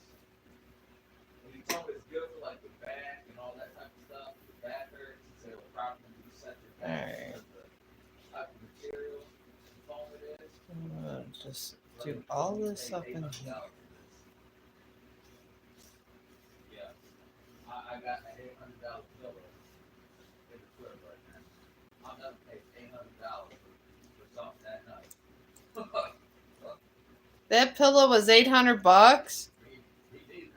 And he told me it's good for like the back and all that type of stuff. The back hurts. He said it'll properly reset your back. Alright. The type of material, the foam it is. I'm gonna just do all this up in here. Yeah. I got an $800 pillow in the crib right now. I'll never pay $800 for something that nice. That pillow was $800. He needed it.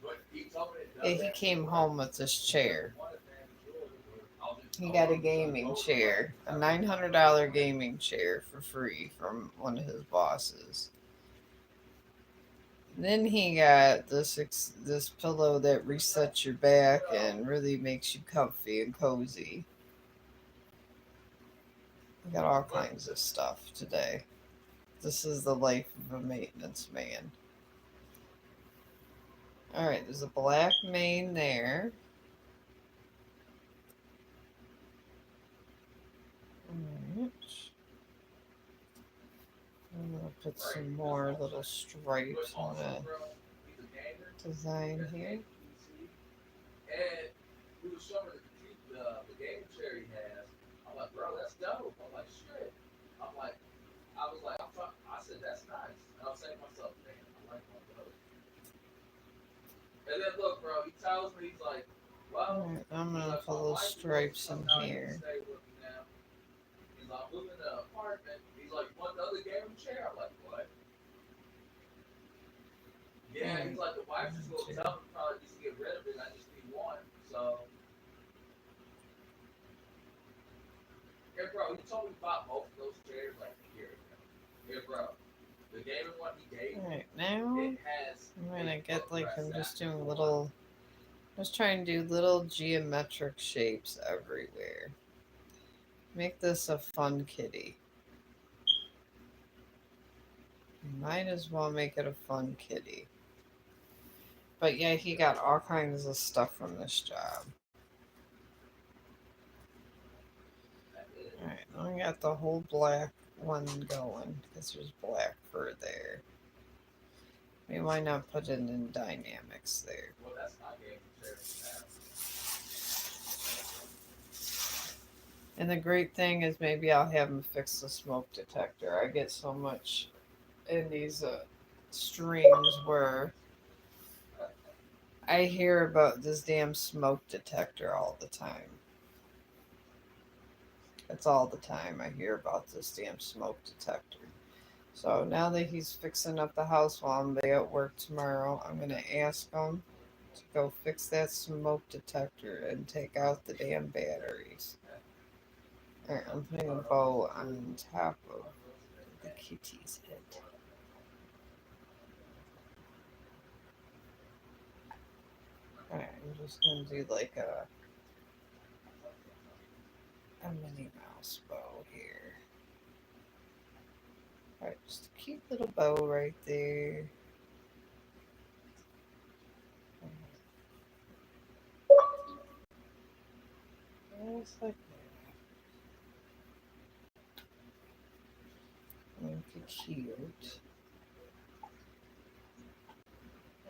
But he told me Yeah, he came home with this chair. He got a gaming chair, a $900 gaming chair for free from one of his bosses. Then he got this pillow that resets your back and really makes you comfy and cozy. I got all kinds of stuff today. This is the life of a maintenance man. Alright, there's a black mane there. Alright. I'm going to put some more little stripes on the design here. And he was showing the gaming chair he has. I'm like, bro, that's dope. I'm like, shit. I said, that's nice. And I was saying to myself, man, I like my brother. And then look, bro, he tells me, he's like, well, Alright, I'm going to put little stripes in here. He's like, I'm moving to an apartment. He's like, you want the other gaming chair? I'm like, what? Yeah, he's like, the wife just going to tell me probably just to get rid of it. I just need one. So, yeah, bro, he told me about both of those chairs like a year ago. Yeah, bro, the gaming one he gave me, Alright, now it has. I'm going to get I'm just doing little, just trying to do little geometric shapes everywhere. Make this a fun kitty. Might as well make it a fun kitty. But yeah, he got all kinds of stuff from this job. Alright, I got the whole black one going because there's black fur there. I mean, why not put it in dynamics there? Well, that's my gaming chair now. And the great thing is maybe I'll have him fix the smoke detector. I get so much in these streams where I hear about this damn smoke detector all the time. It's all the time I hear about this damn smoke detector. So now that he's fixing up the house while I'm there at work tomorrow, I'm going to ask him to go fix that smoke detector and take out the damn batteries. Alright, I'm putting a bow on top of the kitty's head. Alright, I'm just gonna do like a Minnie Mouse bow here. Alright, just a cute little bow right there. Just like that. Make it cute.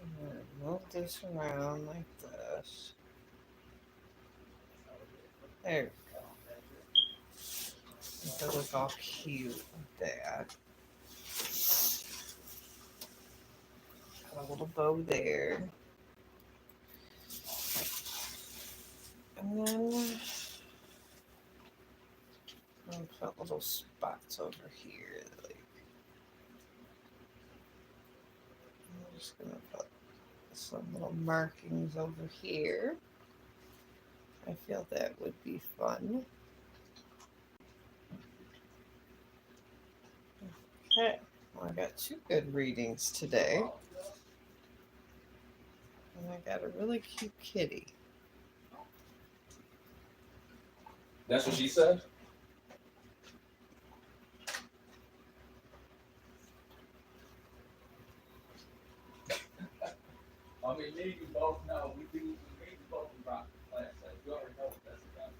And then move this around like this. There we go. Make it look all cute like that. Got a little bow there. And then I'll put little spots over here. Like, I'm just gonna put some little markings over here. I feel that would be fun. Okay, well, I got 2 good readings today. And I got a really cute kitty. That's what she said? I mean, me and you both know. Me and you both rock the class. You already know what that's about.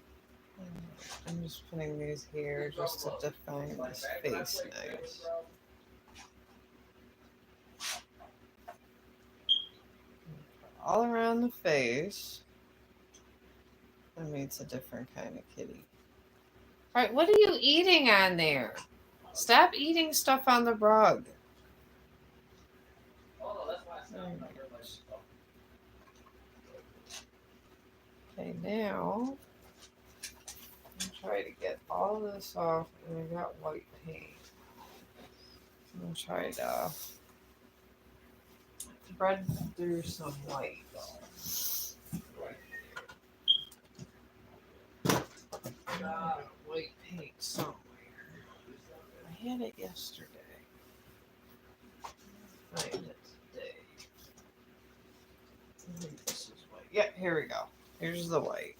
I'm just putting these here just to define this face nice. All around the face. I mean, it's a different kind of kitty. Alright, what are you eating on there? Stop eating stuff on the rug. Okay, now I'm trying to get all this off, and I got white paint. I'm gonna try to thread through some white. White paint somewhere. I had it yesterday. Find it today. I think this is white. Yeah, here we go. Here's the white.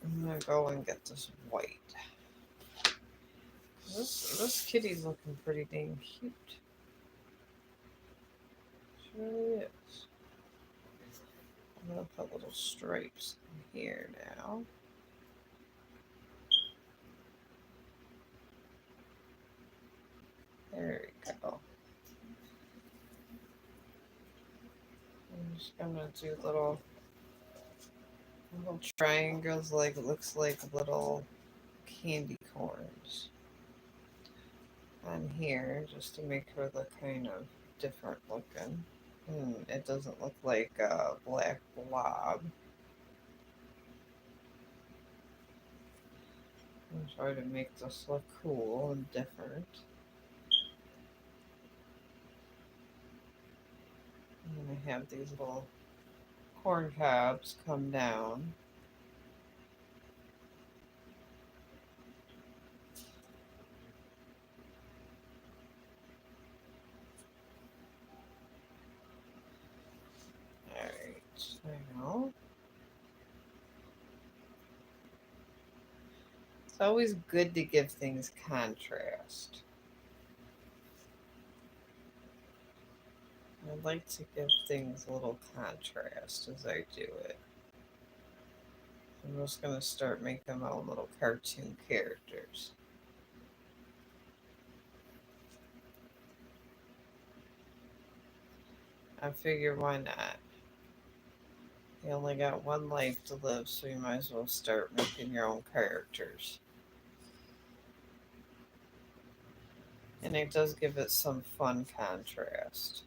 I'm gonna go and get this white. This kitty's looking pretty dang cute. Sure is. I'm gonna put little stripes in here now. There we go. I'm just gonna do little triangles, like it looks like little candy corns on here, just to make her look kind of different looking. It doesn't look like a black blob. I'm trying to make this look cool and different. And I have these little corn cobs come down. Alright, now it's always good to give things contrast. I like to give things a little contrast as I do it. I'm just going to start making my own little cartoon characters. I figure why not? You only got one life to live, so you might as well start making your own characters. And it does give it some fun contrast.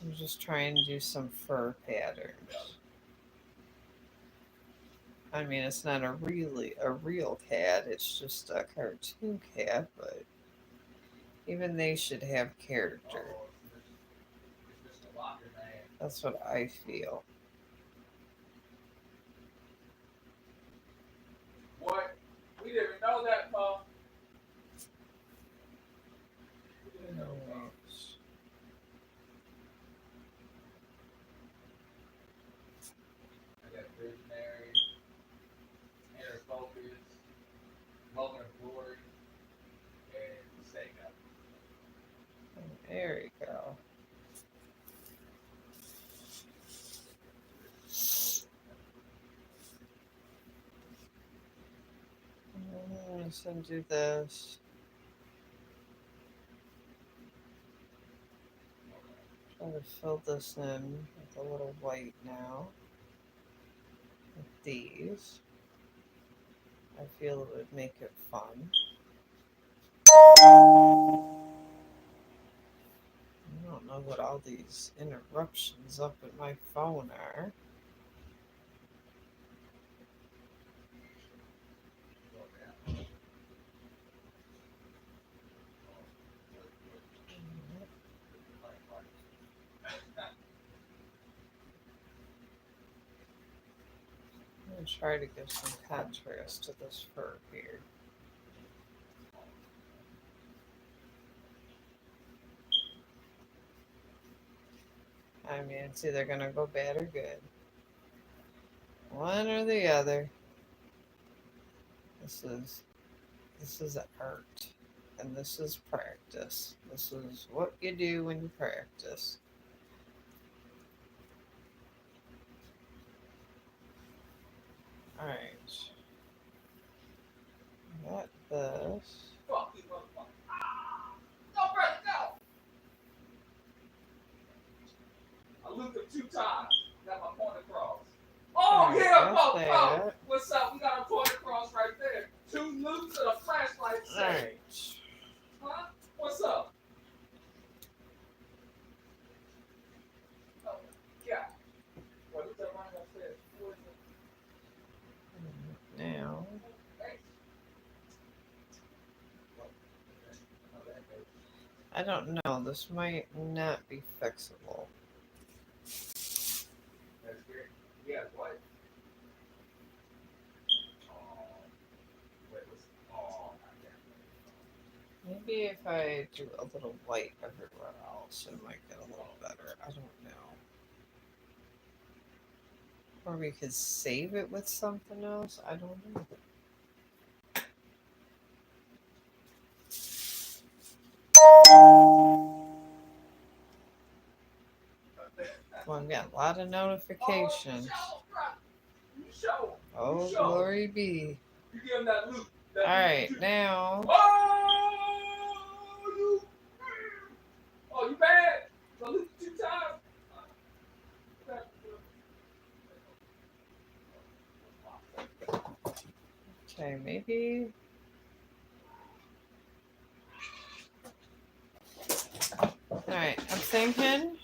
I'm just trying to do some fur patterns. I mean, it's not a real cat, it's just a cartoon cat, but even they should have character. That's what I feel. What? We didn't even know that, Paul. this and do this. Try to fill this in with a little white now. With these. I feel it would make it fun. I don't know what all these interruptions up at my phone are. I'm going to try to give some contrast to this fur here. I mean, it's either going to go bad or good. One or the other. This is art. And this is practice. This is what you do when you practice. Alright. Got this. Fuck you, motherfucker. Ah! Go, brother, go! I looped him 2 times. Got my point across. Oh, Alright, yeah, that's motherfucker! that. What's up? We got a point across right there. 2 loops and a flashlight set. Alright. Huh? What's up? Oh, yeah. What is that right upstairs? What is it? Now. Hey. I don't know. This might not be fixable. That's great. Yeah, what? Maybe if I do a little white everywhere else, it might get a little better. I don't know. Or we could save it with something else. I don't know. Well, I've got a lot of notifications. Oh, glory be. You give him that loop. Alright, now. Oh, you bad? So loop 2 times. Okay, maybe. Alright, I'm thinking.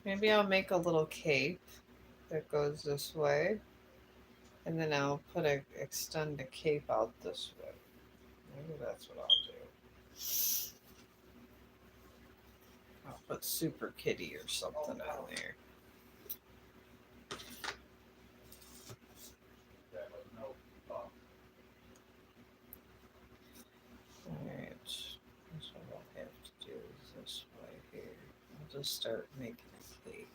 Maybe I'll make a little cape that goes this way. And then I'll extend the cape out this way. Maybe that's what I'll do. I'll put Super Kitty or something on there. Alright. That's what I'll have to do is this way here. I'll just start making a cape.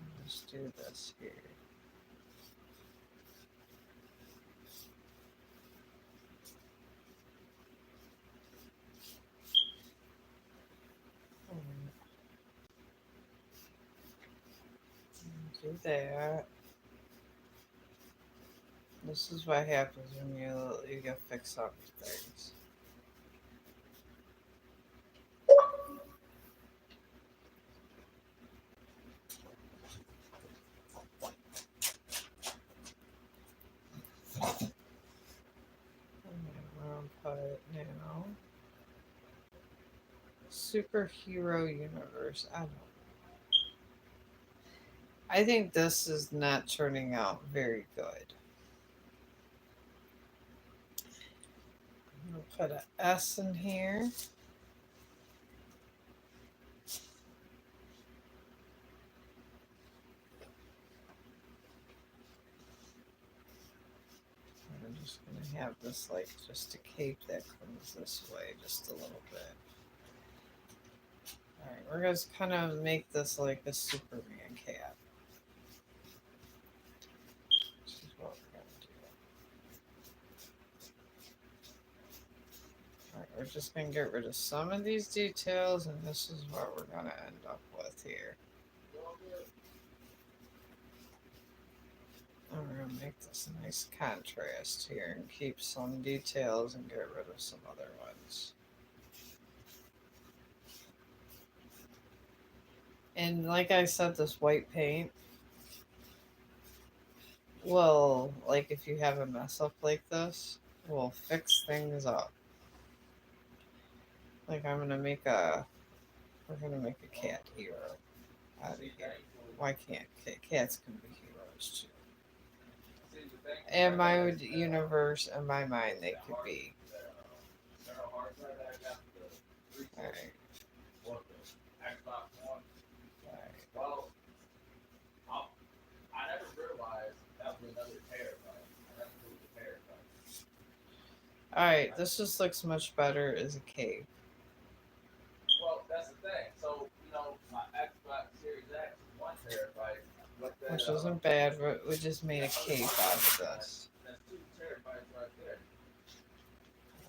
I'll just do this here. Do that. This is what happens when you get fix up things. Where I'll put it now. Superhero universe. I don't know. I think this is not turning out very good. I'm going to put an S in here. I'm just going to have this like just a cape that comes this way just a little bit. Alright, we're going to kind of make this like a Superman cap. This is what we're going to do. Alright, we're just going to get rid of some of these details, and this is what we're going to end up with here. It's a nice contrast here and keep some details and get rid of some other ones. And like I said, this white paint will, like if you have a mess up like this, will fix things up. Like we're gonna make a cat hero out of here. Why can't cats can be heroes too? In my universe, in my mind, they could be. Alright, alright. Well, I never realized that was another terabyte. I never knew it was a terabyte. Alright, this just looks much better as a cape. Well, that's the thing. So, my Xbox Series X is 1 terabyte. Which isn't bad, but we just made a cape out of this. That's 2 terabytes right there.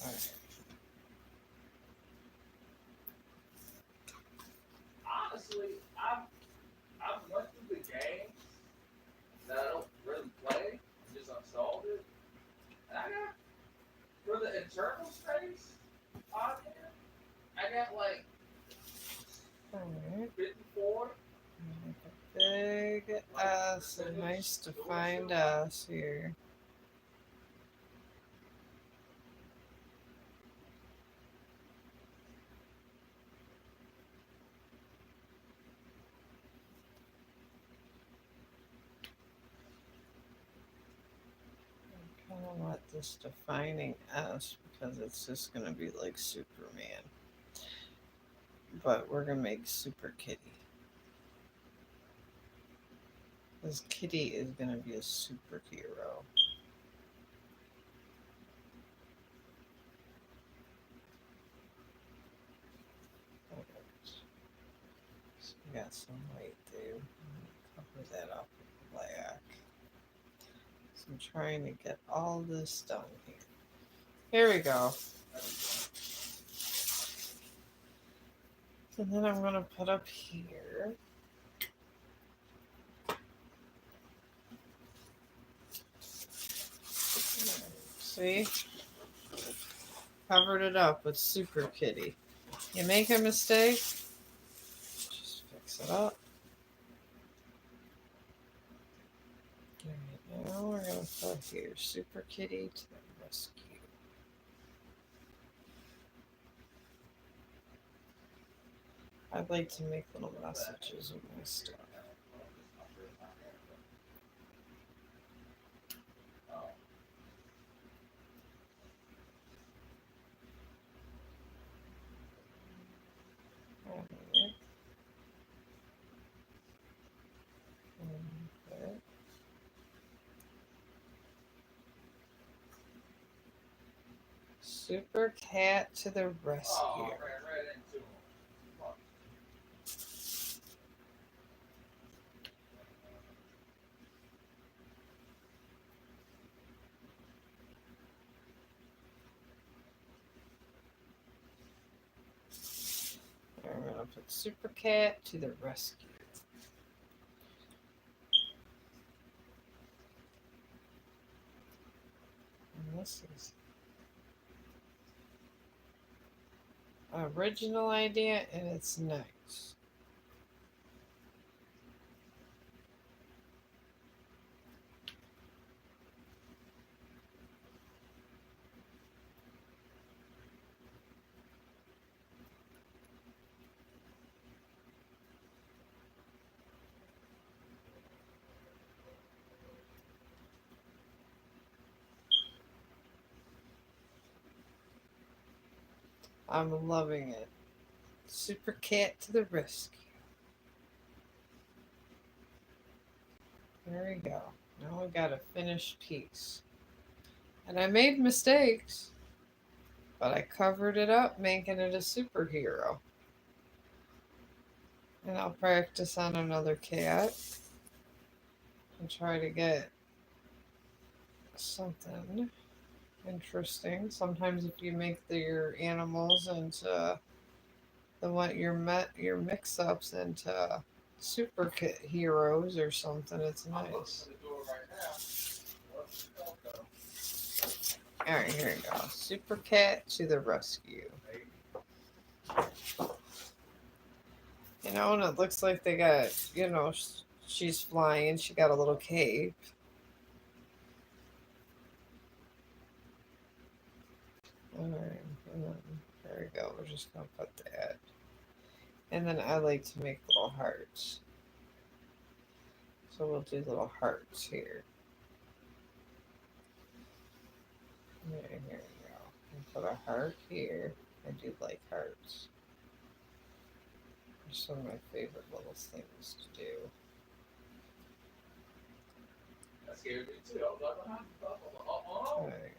Alright. Honestly, I've went through the games that I don't really play and just installed it. And I got for the internal space on here, I got like Alright. 54. Big S, a nice defined S here. I kind of want this defining S because it's just going to be like Superman. But we're going to make Super Kitty. This kitty is going to be a superhero. So we got some white there. Cover that up with black. So I'm trying to get all this done here. Here we go. And then I'm going to put up here. See? Covered it up with Super Kitty. You make a mistake, just fix it up. Alright, now we're going to put here Super Kitty to the rescue. I'd like to make little messages with my stuff. Super Cat to the rescue. I'm going to put Super Cat to the rescue. And this is an original idea and it's nice. I'm loving it. Super Cat to the rescue. There we go. Now we got a finished piece. And I made mistakes, but I covered it up, making it a superhero. And I'll practice on another cat and try to get something interesting. Sometimes if you make your animals into your mix-ups into super heroes or something, it's nice. Alright, here we go. Super cat to the rescue. You know, and it looks like they got, she's flying. She got a little cape. Alright, there we go. We're just going to put that. And then I like to make little hearts. So we'll do little hearts here. Here we go. And put a heart here. I do like hearts. They're some of my favorite little things to do. That scared me too. I was like, Okay.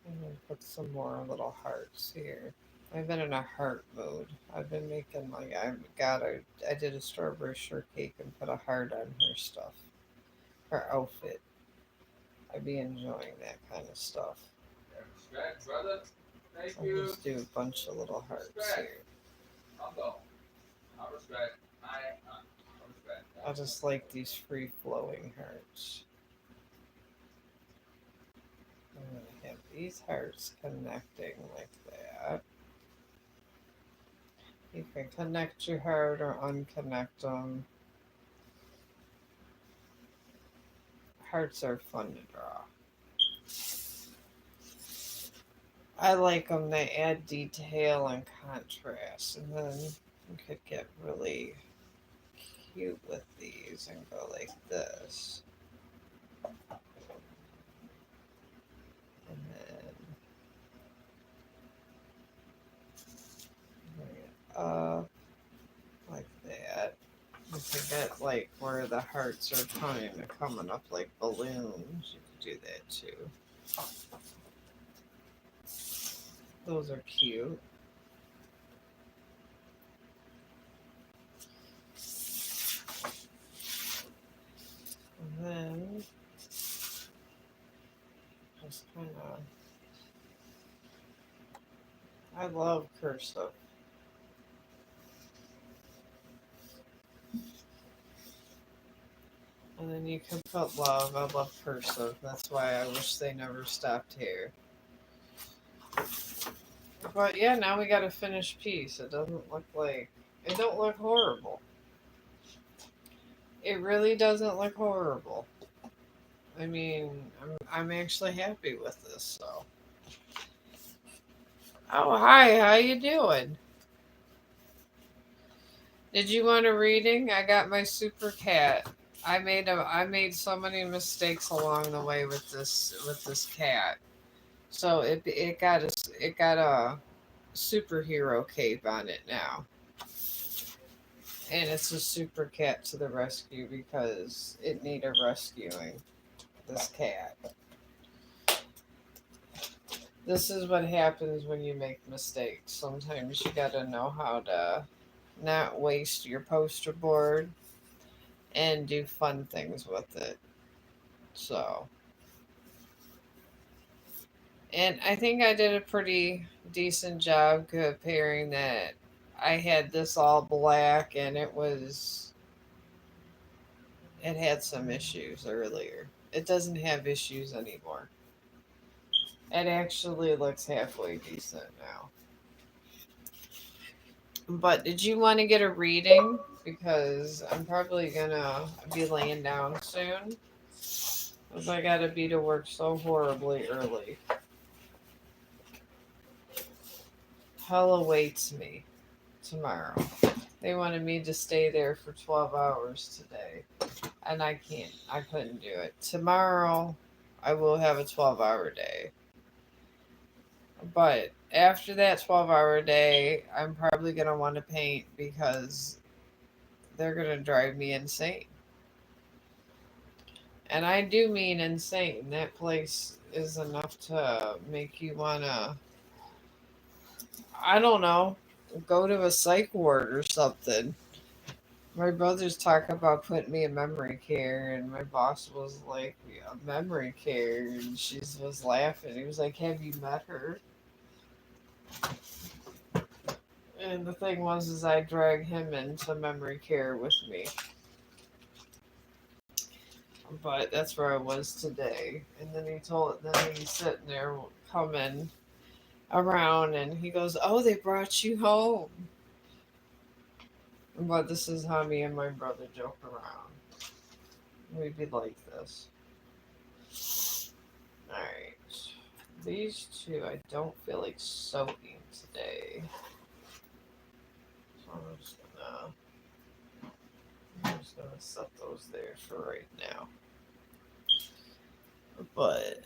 And then put some more little hearts here. I've been in a heart mode. I've been making I did a strawberry shortcake and put a heart on her stuff. Her outfit. I'd be enjoying that kind of stuff. respect, brother. Thank I'll you. just do a bunch of little hearts here. I'm going. I respect. I respect. I just like these free flowing hearts. I'm going to have these hearts connecting like that. You can connect your heart or unconnect them. Hearts are fun to draw. I like them. They add detail and contrast. And then you could get really cute with these and go like this. And then bring it up like that. You can get like where the hearts are kind of coming up like balloons. You could do that too. Those are cute. And then just kind of, I love cursive. And then you can put love. I love cursive. That's why I wish they never stopped here. But yeah, now we got a finished piece. It doesn't look like, it don't look horrible. It really doesn't look horrible. I mean, I'm actually happy with this. So, oh hi, how you doing? Did you want a reading? I got my super cat. I made so many mistakes along the way with this cat. So it got a superhero cape on it now. And it's a super cat to the rescue because it needed rescuing. This cat. This is what happens when you make mistakes. Sometimes you gotta know how to not waste your poster board and do fun things with it. So, and I think I did a pretty decent job comparing that I had this all black and it had some issues earlier. It doesn't have issues anymore. It actually looks halfway decent now. But did you want to get a reading? Because I'm probably gonna be laying down soon. Because I gotta be to work so horribly early. Hell awaits me tomorrow. They wanted me to stay there for 12 hours today. And I can't. I couldn't do it. Tomorrow, I will have a 12-hour day. But after that 12-hour day, I'm probably going to want to paint because they're going to drive me insane. And I do mean insane. That place is enough to make you want to, I don't know, go to a psych ward or something. My brother's talking about putting me in memory care, and my boss was like, yeah, memory care, and she was laughing. He was like, "Have you met her?" And the thing was, is I dragged him into memory care with me. but that's where I was today. And then he's sitting there coming around and he goes, "Oh, they brought you home." But this is how me and my brother joke around. We'd be like this. Alright. These two I don't feel like soaking today. So I'm just gonna set those there for right now. But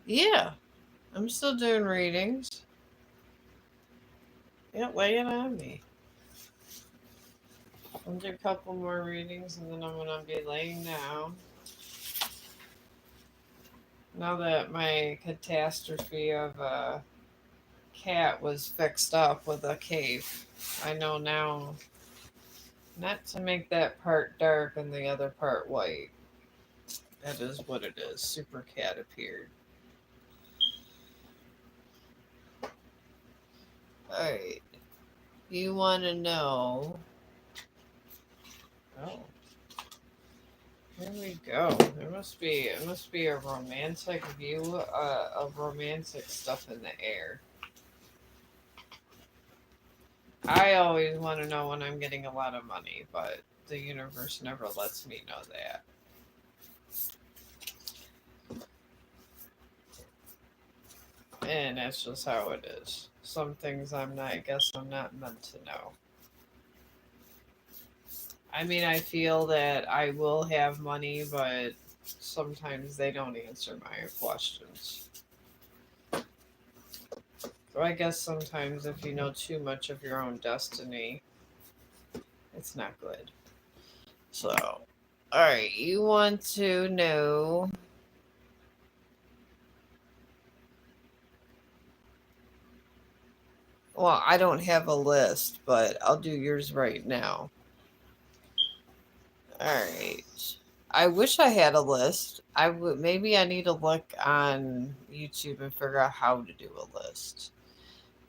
yeah, I'm still doing readings. Yeah, lay it on me. I'll do a couple more readings and then I'm gonna be laying down. Now that my catastrophe of a cat was fixed up with a cave, I know now not to make that part dark and the other part white. That is what it is. Super cat appeared. Alright. You want to know. Oh. Here we go. It must be a romantic view of romantic stuff in the air. I always want to know when I'm getting a lot of money, but the universe never lets me know that. And that's just how it is. Some things I guess I'm not meant to know. I mean, I feel that I will have money, but sometimes they don't answer my questions. So I guess sometimes if you know too much of your own destiny, it's not good. So, alright, you want to know. Well, I don't have a list, but I'll do yours right now. Alright. I wish I had a list. I would maybe I need to look on YouTube and figure out how to do a list.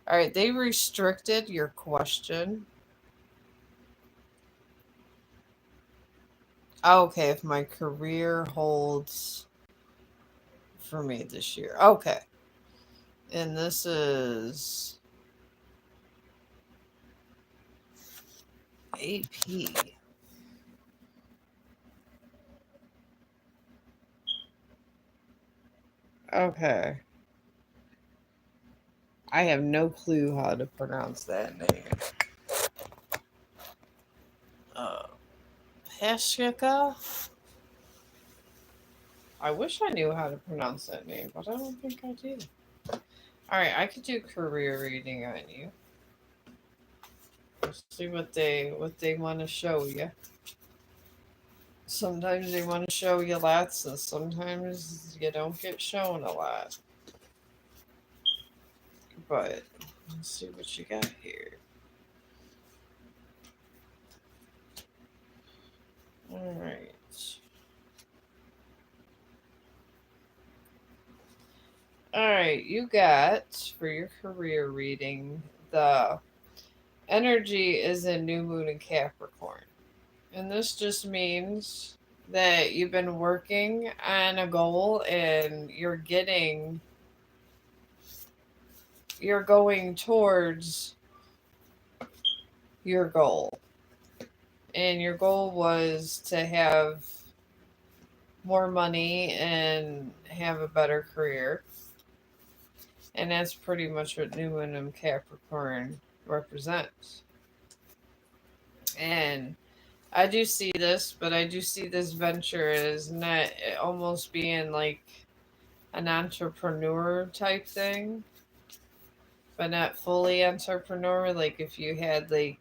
Alright, they restricted your question. Oh, okay, if my career holds for me this year. Okay. And this is AP. Okay. I have no clue how to pronounce that name. Uh, Peshika? I wish I knew how to pronounce that name, but I don't think I do. Alright, I could do career reading on you. Let's see what they want to show you. Sometimes they want to show you lots, and sometimes you don't get shown a lot. But let's see what you got here. Alright. Alright, you got for your career reading the energy is in new moon in Capricorn. And this just means that you've been working on a goal and you're going towards your goal. And your goal was to have more money and have a better career. And that's pretty much what New Moon in Capricorn represents. And I do see this, but I do see this venture as not almost being like an entrepreneur type thing, but not fully entrepreneur. Like if you had like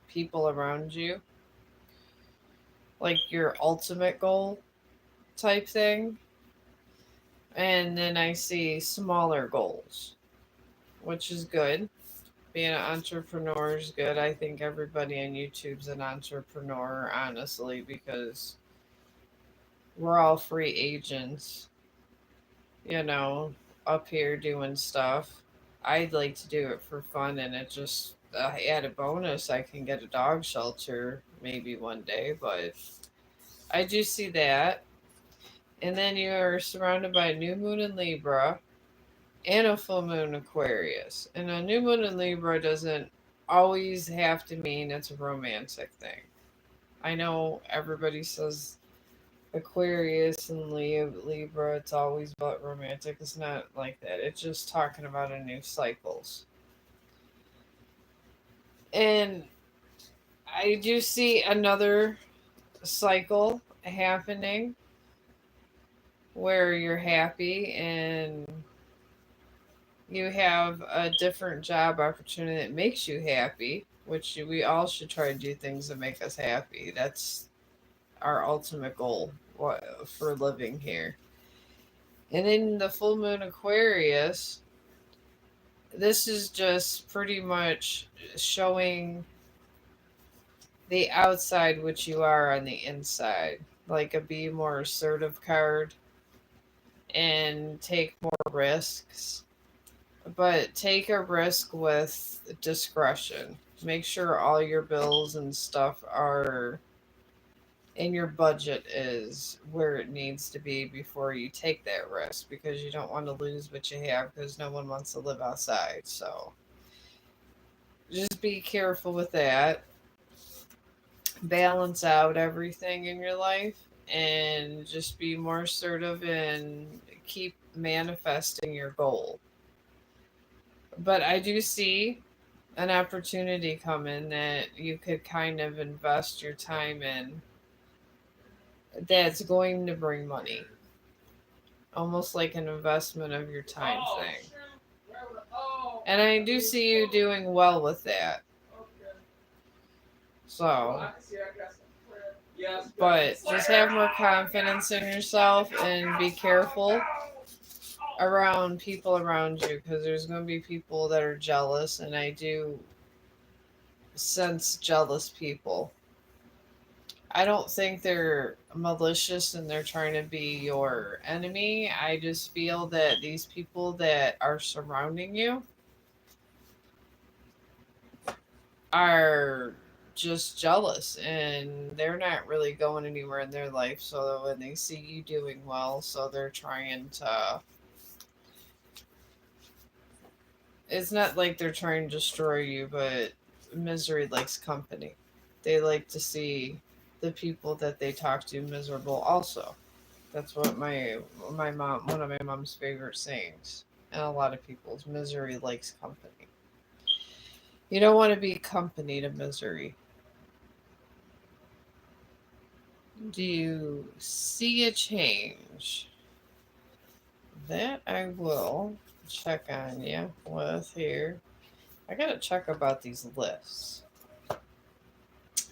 people around you, like your ultimate goal type thing. And then I see smaller goals, which is good. Being an entrepreneur is good. I think everybody on YouTube's an entrepreneur, honestly, because we're all free agents, you know, up here doing stuff. I'd like to do it for fun, and it just add a bonus. I can get a dog shelter maybe one day, but I do see that. And then you're surrounded by a new moon in Libra and a full moon Aquarius. And a new moon in Libra doesn't always have to mean it's a romantic thing. I know everybody says Aquarius and Libra, it's always about romantic. It's not like that. It's just talking about a new cycles. And I do see another cycle happening where you're happy and you have a different job opportunity that makes you happy, which we all should try to do things that make us happy. That's our ultimate goal for living here. And in the full moon Aquarius, this is just pretty much showing the outside which you are on the inside, like a be more assertive card and take more risks, but take a risk with discretion. Make sure all your bills and stuff are and your budget is where it needs to be before you take that risk, because you don't want to lose what you have, because no one wants to live outside. So just be careful with that. Balance out everything in your life and just be more assertive and keep manifesting your goal. But I do see an opportunity coming that you could kind of invest your time in that's going to bring money. Almost like an investment of your time thing. And I do see you doing well with that. So, but just have more confidence in yourself and be careful around people around you, because there's going to be people that are jealous, and I do sense jealous people. I don't think they're malicious and they're trying to be your enemy. I just feel that these people that are surrounding you are just jealous and they're not really going anywhere in their life. So when they see you doing well, so they're trying to. It's not like they're trying to destroy you, but misery likes company. They like to see the people that they talk to miserable also. That's what my mom, one of my mom's favorite sayings, and a lot of people's, misery likes company. You don't want to be company to misery. Do you see a change? That I will check on you with here. I gotta check about these lists.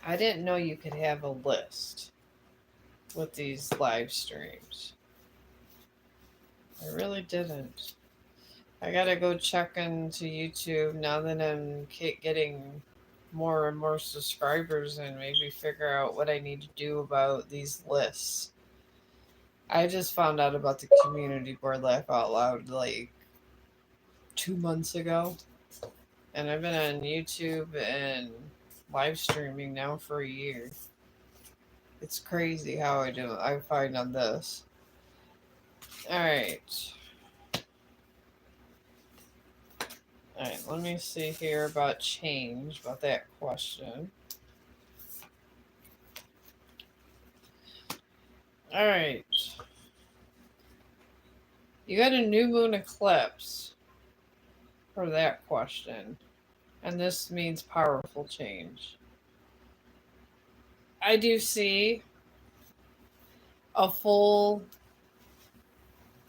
I didn't know you could have a list with these live streams. I really didn't. I gotta go check into YouTube now that I'm getting more and more subscribers, and maybe figure out what I need to do about these lists. I just found out about the community board Laugh Out Loud like 2 months ago, and I've been on YouTube and live streaming now for a year. It's crazy how I find on this. All right. All right, let me see here about change, about that question. All right. You got a new moon eclipse for that question, and this means powerful change. I do see a full,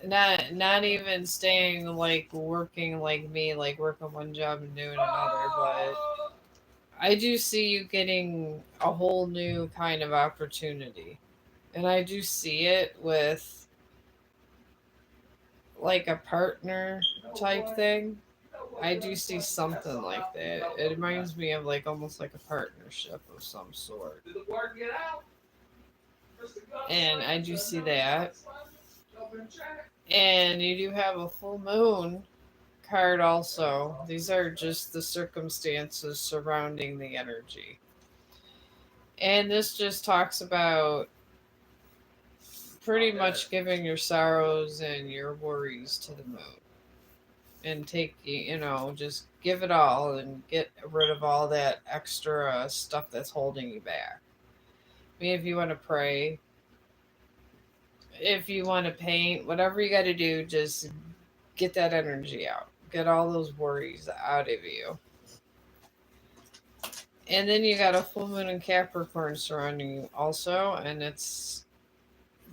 not even staying like working like me, like working one job and doing another, but I do see you getting a whole new kind of opportunity. And I do see it with like a partner type thing. I do see something like that. It reminds me of like almost like a partnership of some sort. And I do see that. And you do have a full moon card also. These are just the circumstances surrounding the energy. And this just talks about pretty much giving your sorrows and your worries to the moon and take, just give it all and get rid of all that extra stuff that's holding you back. I mean, if you want to pray, if you want to paint, whatever you got to do, just get that energy out. Get all those worries out of you. And then you got a full moon in Capricorn surrounding you also, and it's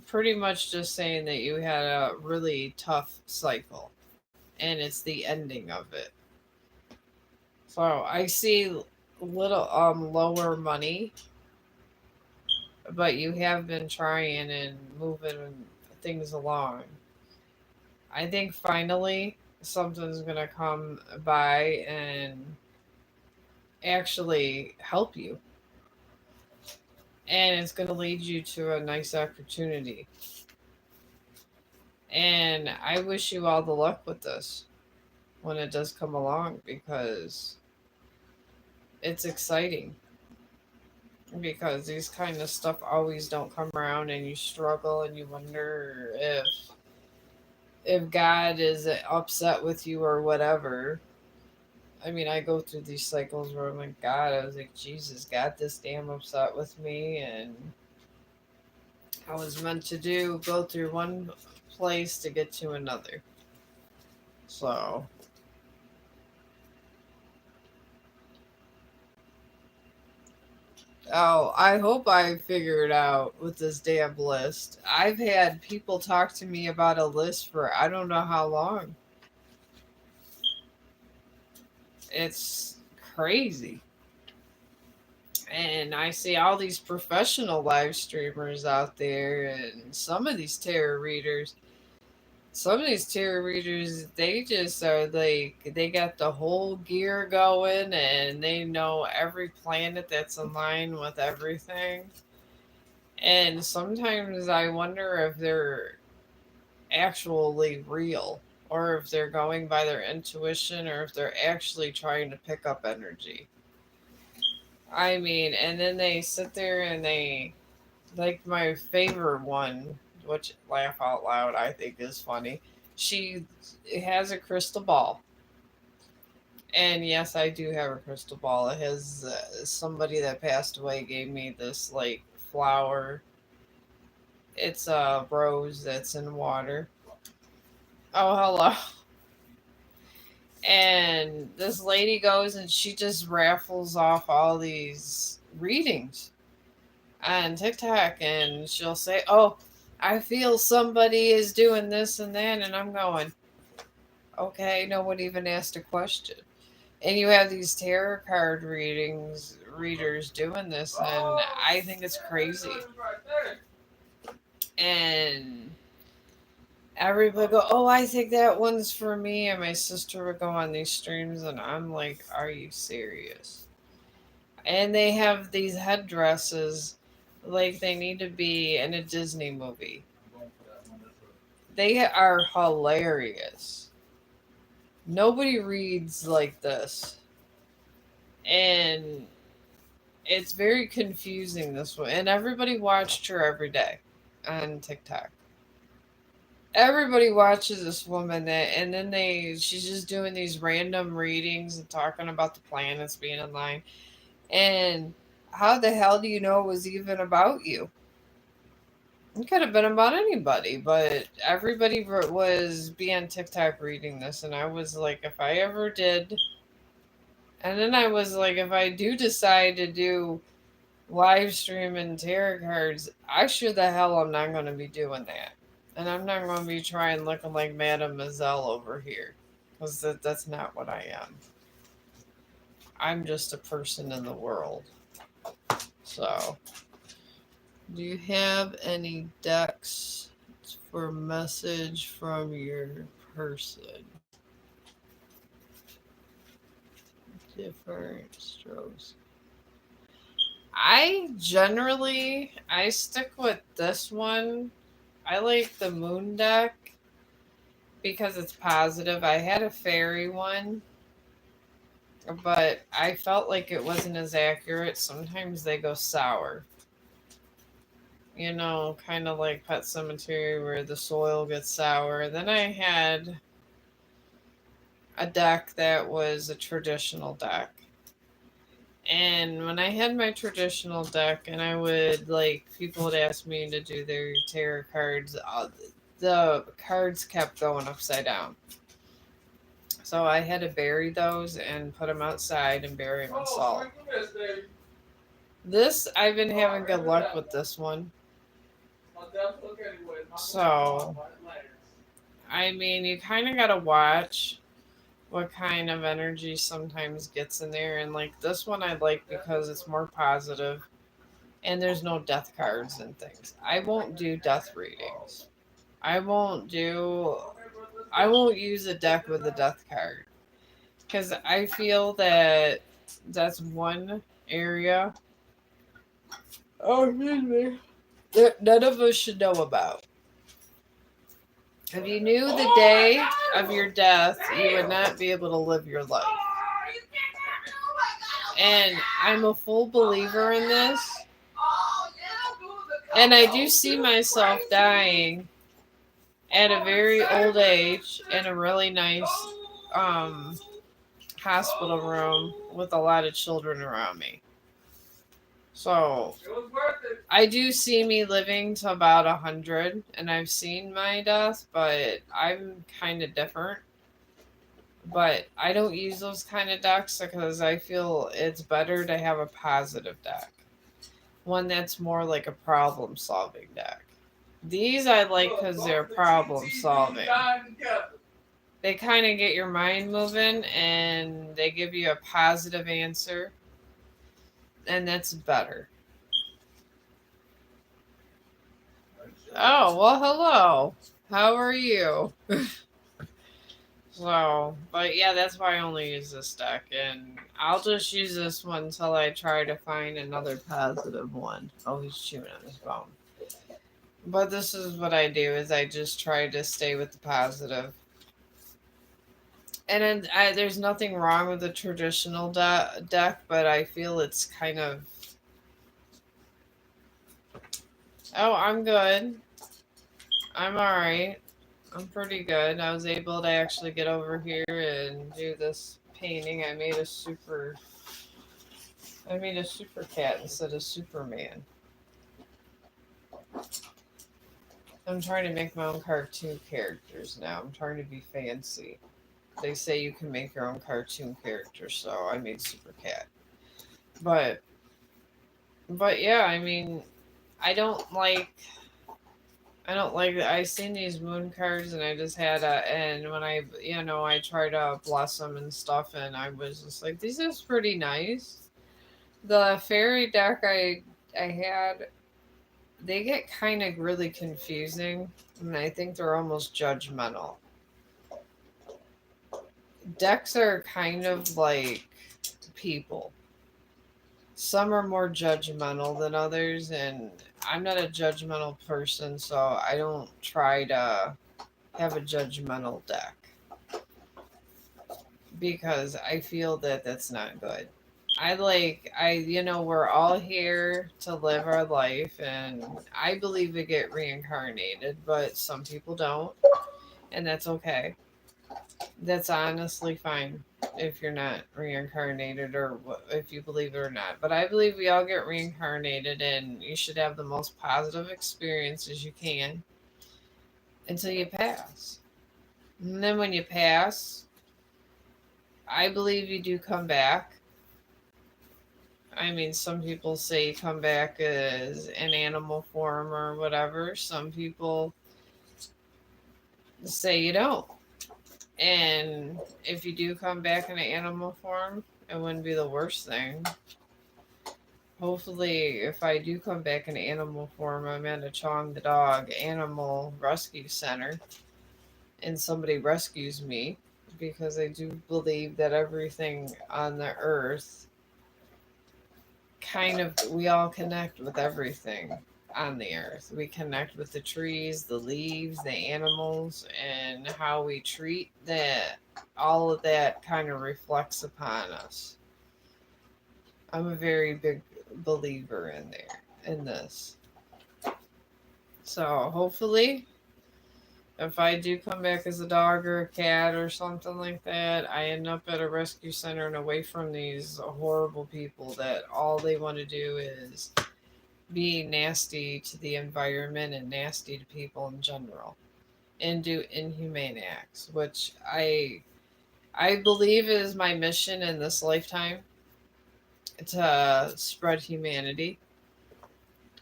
pretty much just saying that you had a really tough cycle, and it's the ending of it. So I see little lower money, but you have been trying and moving things along. I think finally something's gonna come by and actually help you, and it's gonna lead you to a nice opportunity. And I wish you all the luck with this when it does come along, because it's exciting, because these kind of stuff always don't come around, and you struggle and you wonder if God is upset with you or whatever. I mean, I go through these cycles where I'm like, God, I was like, Jesus, God this damn upset with me, and I was meant to go through one place to get to another. So oh, I hope I figure it out with this damn list. I've had people talk to me about a list for I don't know how long. It's crazy. And I see all these professional live streamers out there, and some of these tarot readers, they just are like, they got the whole gear going, and they know every planet that's aligned with everything. And sometimes I wonder if they're actually real, or if they're going by their intuition, or if they're actually trying to pick up energy. I mean, and then they sit there and they, like my favorite one, which laugh out loud I think is funny. She has a crystal ball. And yes, I do have a crystal ball. It has somebody that passed away gave me this like flower. It's a rose that's in water. Oh, hello. And this lady goes and she just raffles off all these readings on TikTok, and she'll say, "Oh, I feel somebody is doing this and that," and I'm going, "Okay, no one even asked a question." And you have these tarot card readers doing this, and I think it's crazy. And everybody go, "Oh, I think that one's for me," and my sister would go on these streams, and I'm like, "Are you serious?" And they have these headdresses like they need to be in a Disney movie. They are hilarious. Nobody reads like this. And it's very confusing this way. And everybody watched her every day on TikTok. Everybody watches this woman that, and then she's just doing these random readings and talking about the planets being in line. And how the hell do you know it was even about you? It could have been about anybody, but everybody was being TikTok reading this, and I was like, if I ever did, and then I was like, if I do decide to do live stream and tarot cards, I sure the hell am not going to be doing that, and I'm not going to be trying looking like Mademoiselle over here, because that's not what I am. I'm just a person in the world. So, do you have any decks for message from your person? Different strokes. I stick with this one. I like the moon deck because it's positive. I had a fairy one, but I felt like it wasn't as accurate. Sometimes they go sour. you know, kind of like Pet Cemetery where the soil gets sour. Then I had a deck that was a traditional deck. And when I had my traditional deck, and I would like, people would ask me to do their tarot cards, the cards kept going upside down. So I had to bury those and put them outside and bury them in salt. This, I've been having good luck with this one. So, I mean, you kind of got to watch what kind of energy sometimes gets in there. And like this one, I like because it's more positive and there's no death cards and things. I won't do death readings. I won't do, I won't use a deck with a death card because I feel that that's one area. Oh, excuse me. That none of us should know about. If you knew the day of your death, you would not be able to live your life. And I'm a full believer in this. And I do see myself dying at a very old age in a really nice hospital room with a lot of children around me. So I do see me living to about 100, and I've seen my death, but I'm kind of different. But I don't use those kind of decks because I feel it's better to have a positive deck. One that's more like a problem solving deck. These I like because they're problem solving. They kind of get your mind moving and they give you a positive answer, and that's better. Oh, well, hello. How are you? So, but yeah, that's why I only use this deck, and I'll just use this one until I try to find another positive one. Oh, he's chewing on his bone. But this is what I do: is I just try to stay with the positive. And then there's nothing wrong with the traditional deck, but I feel it's kind of. Oh, I'm good. I'm alright. I'm pretty good. I was able to actually get over here and do this painting. I made a super cat instead of Superman. I'm trying to make my own cartoon characters now. I'm trying to be fancy. They say you can make your own cartoon characters, so I made Super Cat. But yeah, I mean, I don't like I seen these moon cards and I just had and when I I try to bless them and stuff, and I was just like, these are pretty nice. The fairy deck I had, they get kind of really confusing, and I think they're almost judgmental. Decks are kind of like people. Some are more judgmental than others, and I'm not a judgmental person, so I don't try to have a judgmental deck because I feel that that's not good. We're all here to live our life, and I believe we get reincarnated, but some people don't, and that's okay. That's honestly fine if you're not reincarnated or if you believe it or not. But I believe we all get reincarnated, and you should have the most positive experiences you can until you pass. And then when you pass, I believe you do come back. I mean, some people say you come back as an animal form or whatever. Some people say you don't. And if you do come back in an animal form, it wouldn't be the worst thing. Hopefully, if I do come back in animal form, I'm at a Chong the dog animal rescue center and somebody rescues me, because I do believe that everything on the earth we all connect with everything on the earth. We connect with the trees, the leaves, the animals, and how we treat that. All of that kind of reflects upon us. I'm a very big believer in this. So hopefully, if I do come back as a dog or a cat or something like that, I end up at a rescue center and away from these horrible people that all they want to do is be nasty to the environment and nasty to people in general and do inhumane acts, which I believe is my mission in this lifetime to spread humanity.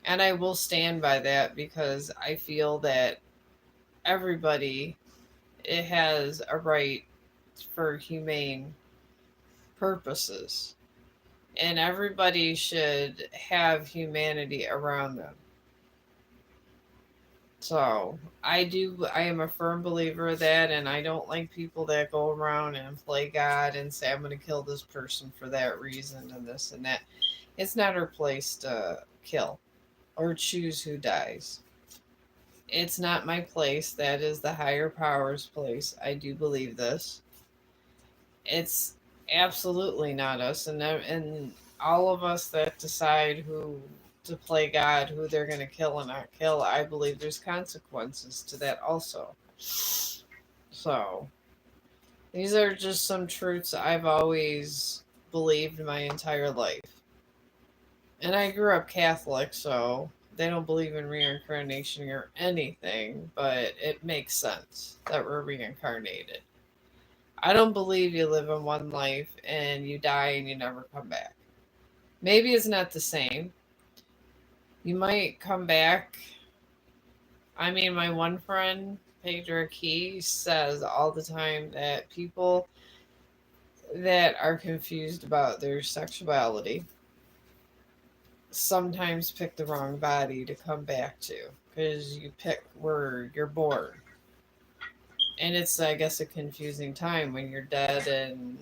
And I will stand by that because I feel that everybody it has a right for humane purposes. And everybody should have humanity around them. So I am a firm believer of that, and I don't like people that go around and play God and say, I'm going to kill this person for that reason and this and that. It's not our place to kill or choose who dies. It's not my place. That is the higher power's place. I do believe this. It's absolutely not us, and all of us that decide who to play God, who they're going to kill and not kill. I believe there's consequences to that also. So these are just some truths I've always believed my entire life, and I grew up Catholic, so they don't believe in reincarnation or anything, but it makes sense that we're reincarnated. I don't believe you live in one life and you die and you never come back. Maybe it's not the same. You might come back. I mean, my one friend, Pedro Key, says all the time that people that are confused about their sexuality sometimes pick the wrong body to come back to because you pick where you're born. And it's, I guess, a confusing time when you're dead and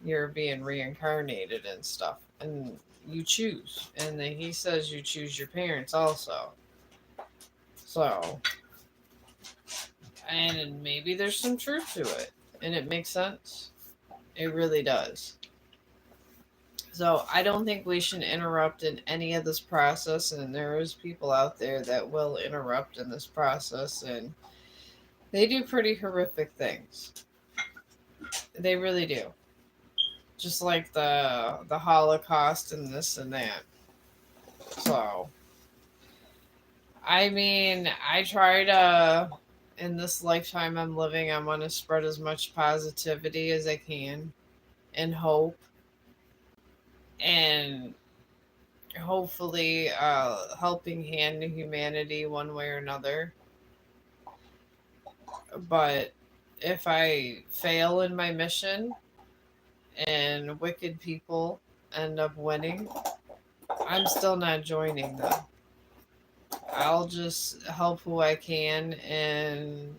you're being reincarnated and stuff. And you choose. And then he says you choose your parents also. So, and maybe there's some truth to it. And it makes sense. It really does. So I don't think we should interrupt in any of this process. And there is people out there that will interrupt in this process. And they do pretty horrific things. They really do. Just like the Holocaust and this and that. So I mean, I try to, in this lifetime I'm living, I want to spread as much positivity as I can and hope. And hopefully, helping hand to humanity one way or another. But if I fail in my mission and wicked people end up winning, I'm still not joining them. I'll just help who I can and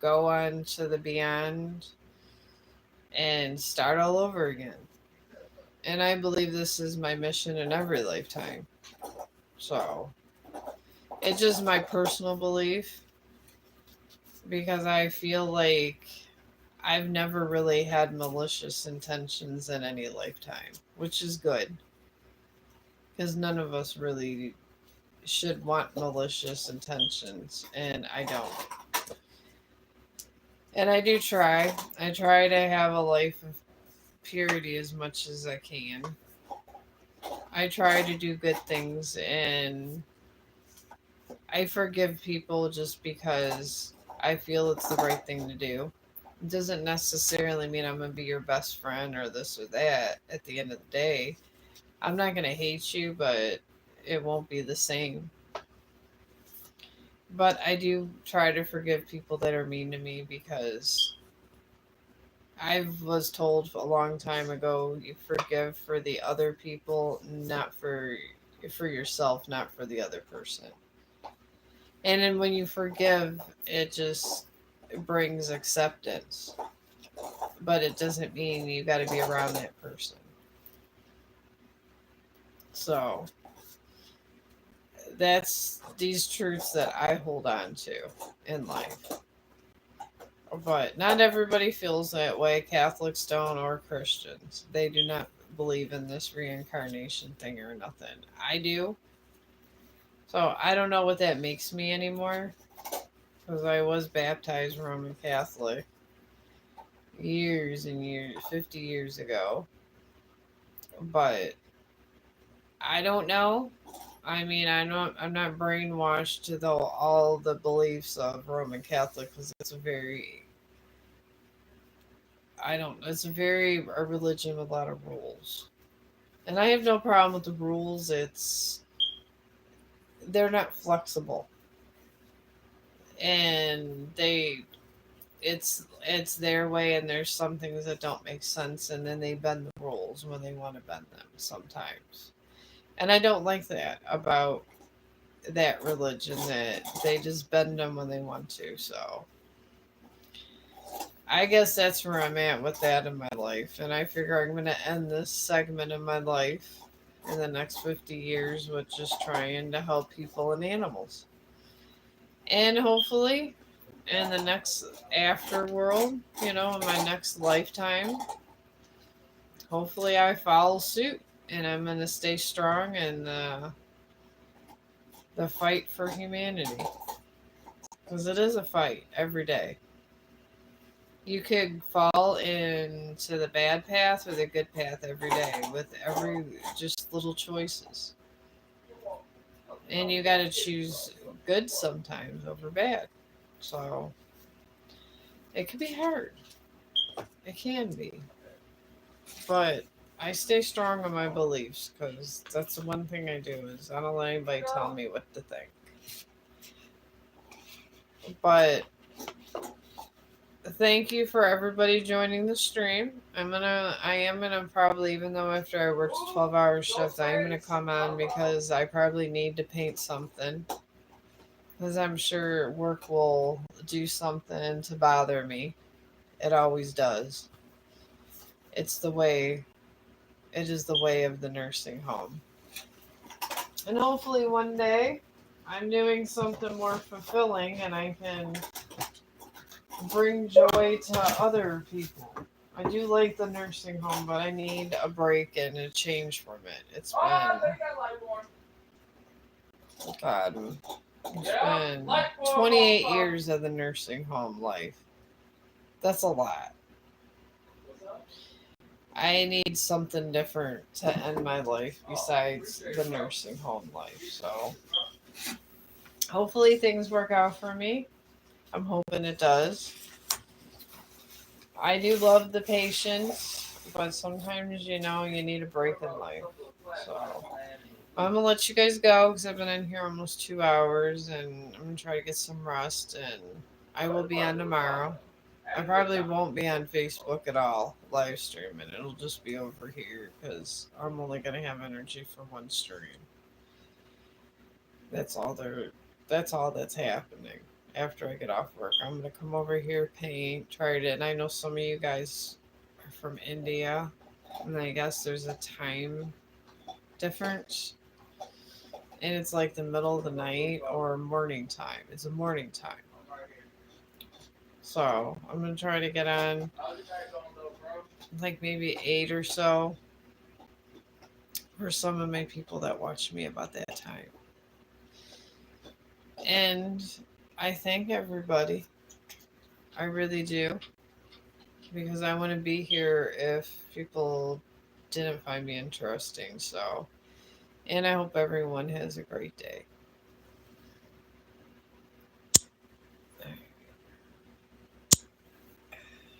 go on to the beyond and start all over again. And I believe this is my mission in every lifetime. So it's just my personal belief because I feel like I've never really had malicious intentions in any lifetime, which is good because none of us really should want malicious intentions, and I don't. And I do try. I try to have a life of purity as much as I can. I try to do good things and I forgive people just because I feel it's the right thing to do. It doesn't necessarily mean I'm going to be your best friend or this or that at the end of the day. I'm not going to hate you, but it won't be the same. But I do try to forgive people that are mean to me because I was told a long time ago you forgive for the other people, not for yourself, not for the other person. And then when you forgive, it just brings acceptance. But it doesn't mean you got to be around that person. So that's these truths that I hold on to in life. But not everybody feels that way. Catholics don't, or Christians. They do not believe in this reincarnation thing or nothing. I do. So I don't know what that makes me anymore because I was baptized Roman Catholic years and years, 50 years ago. But I don't know. I mean, I'm not brainwashed to all the beliefs of Roman Catholic because it's a very I don't. It's a very a religion with a lot of rules, and I have no problem with the rules. They're not flexible, and it's their way, and there's some things that don't make sense, and then they bend the rules when they want to bend them sometimes, and I don't like that about that religion that they just bend them when they want to. So I guess that's where I'm at with that in my life. And I figure I'm going to end this segment of my life in the next 50 years with just trying to help people and animals. And hopefully, in the next afterworld, in my next lifetime, hopefully I follow suit and I'm going to stay strong in the fight for humanity. Because it is a fight every day. You could fall into the bad path or the good path every day with every just little choices. And you got to choose good sometimes over bad. So it can be hard. It can be. But I stay strong on my beliefs because that's the one thing I do is I don't let anybody tell me what to think. But thank you for everybody joining the stream. I am gonna probably, even though after I worked a 12-hour shift, I am gonna come on because I probably need to paint something. Because I'm sure work will do something to bother me. It always does. It's the way, it is the way of the nursing home. And hopefully one day I'm doing something more fulfilling and I can bring joy to other people. I do like the nursing home, but I need a break and a change from it. God, it's been 28 years of the nursing home life. That's a lot. I need something different to end my life besides the nursing home life. So hopefully things work out for me. I'm hoping it does. I do love the patients, but sometimes you need a break in life. So I'm gonna let you guys go because I've been in here almost 2 hours, and I'm gonna try to get some rest. And I will be on tomorrow. I probably won't be on Facebook at all live streaming. It'll just be over here because I'm only gonna have energy for one stream. That's all there. That's all that's happening. After I get off work, I'm gonna come over here, paint, try it. And I know some of you guys are from India, and I guess there's a time difference, and it's like the middle of the night or morning time. It's a morning time, so I'm gonna try to get on like maybe 8 or so for some of my people that watch me about that time. And I thank everybody. I really do. Because I want to be here if people didn't find me interesting. So, and I hope everyone has a great day.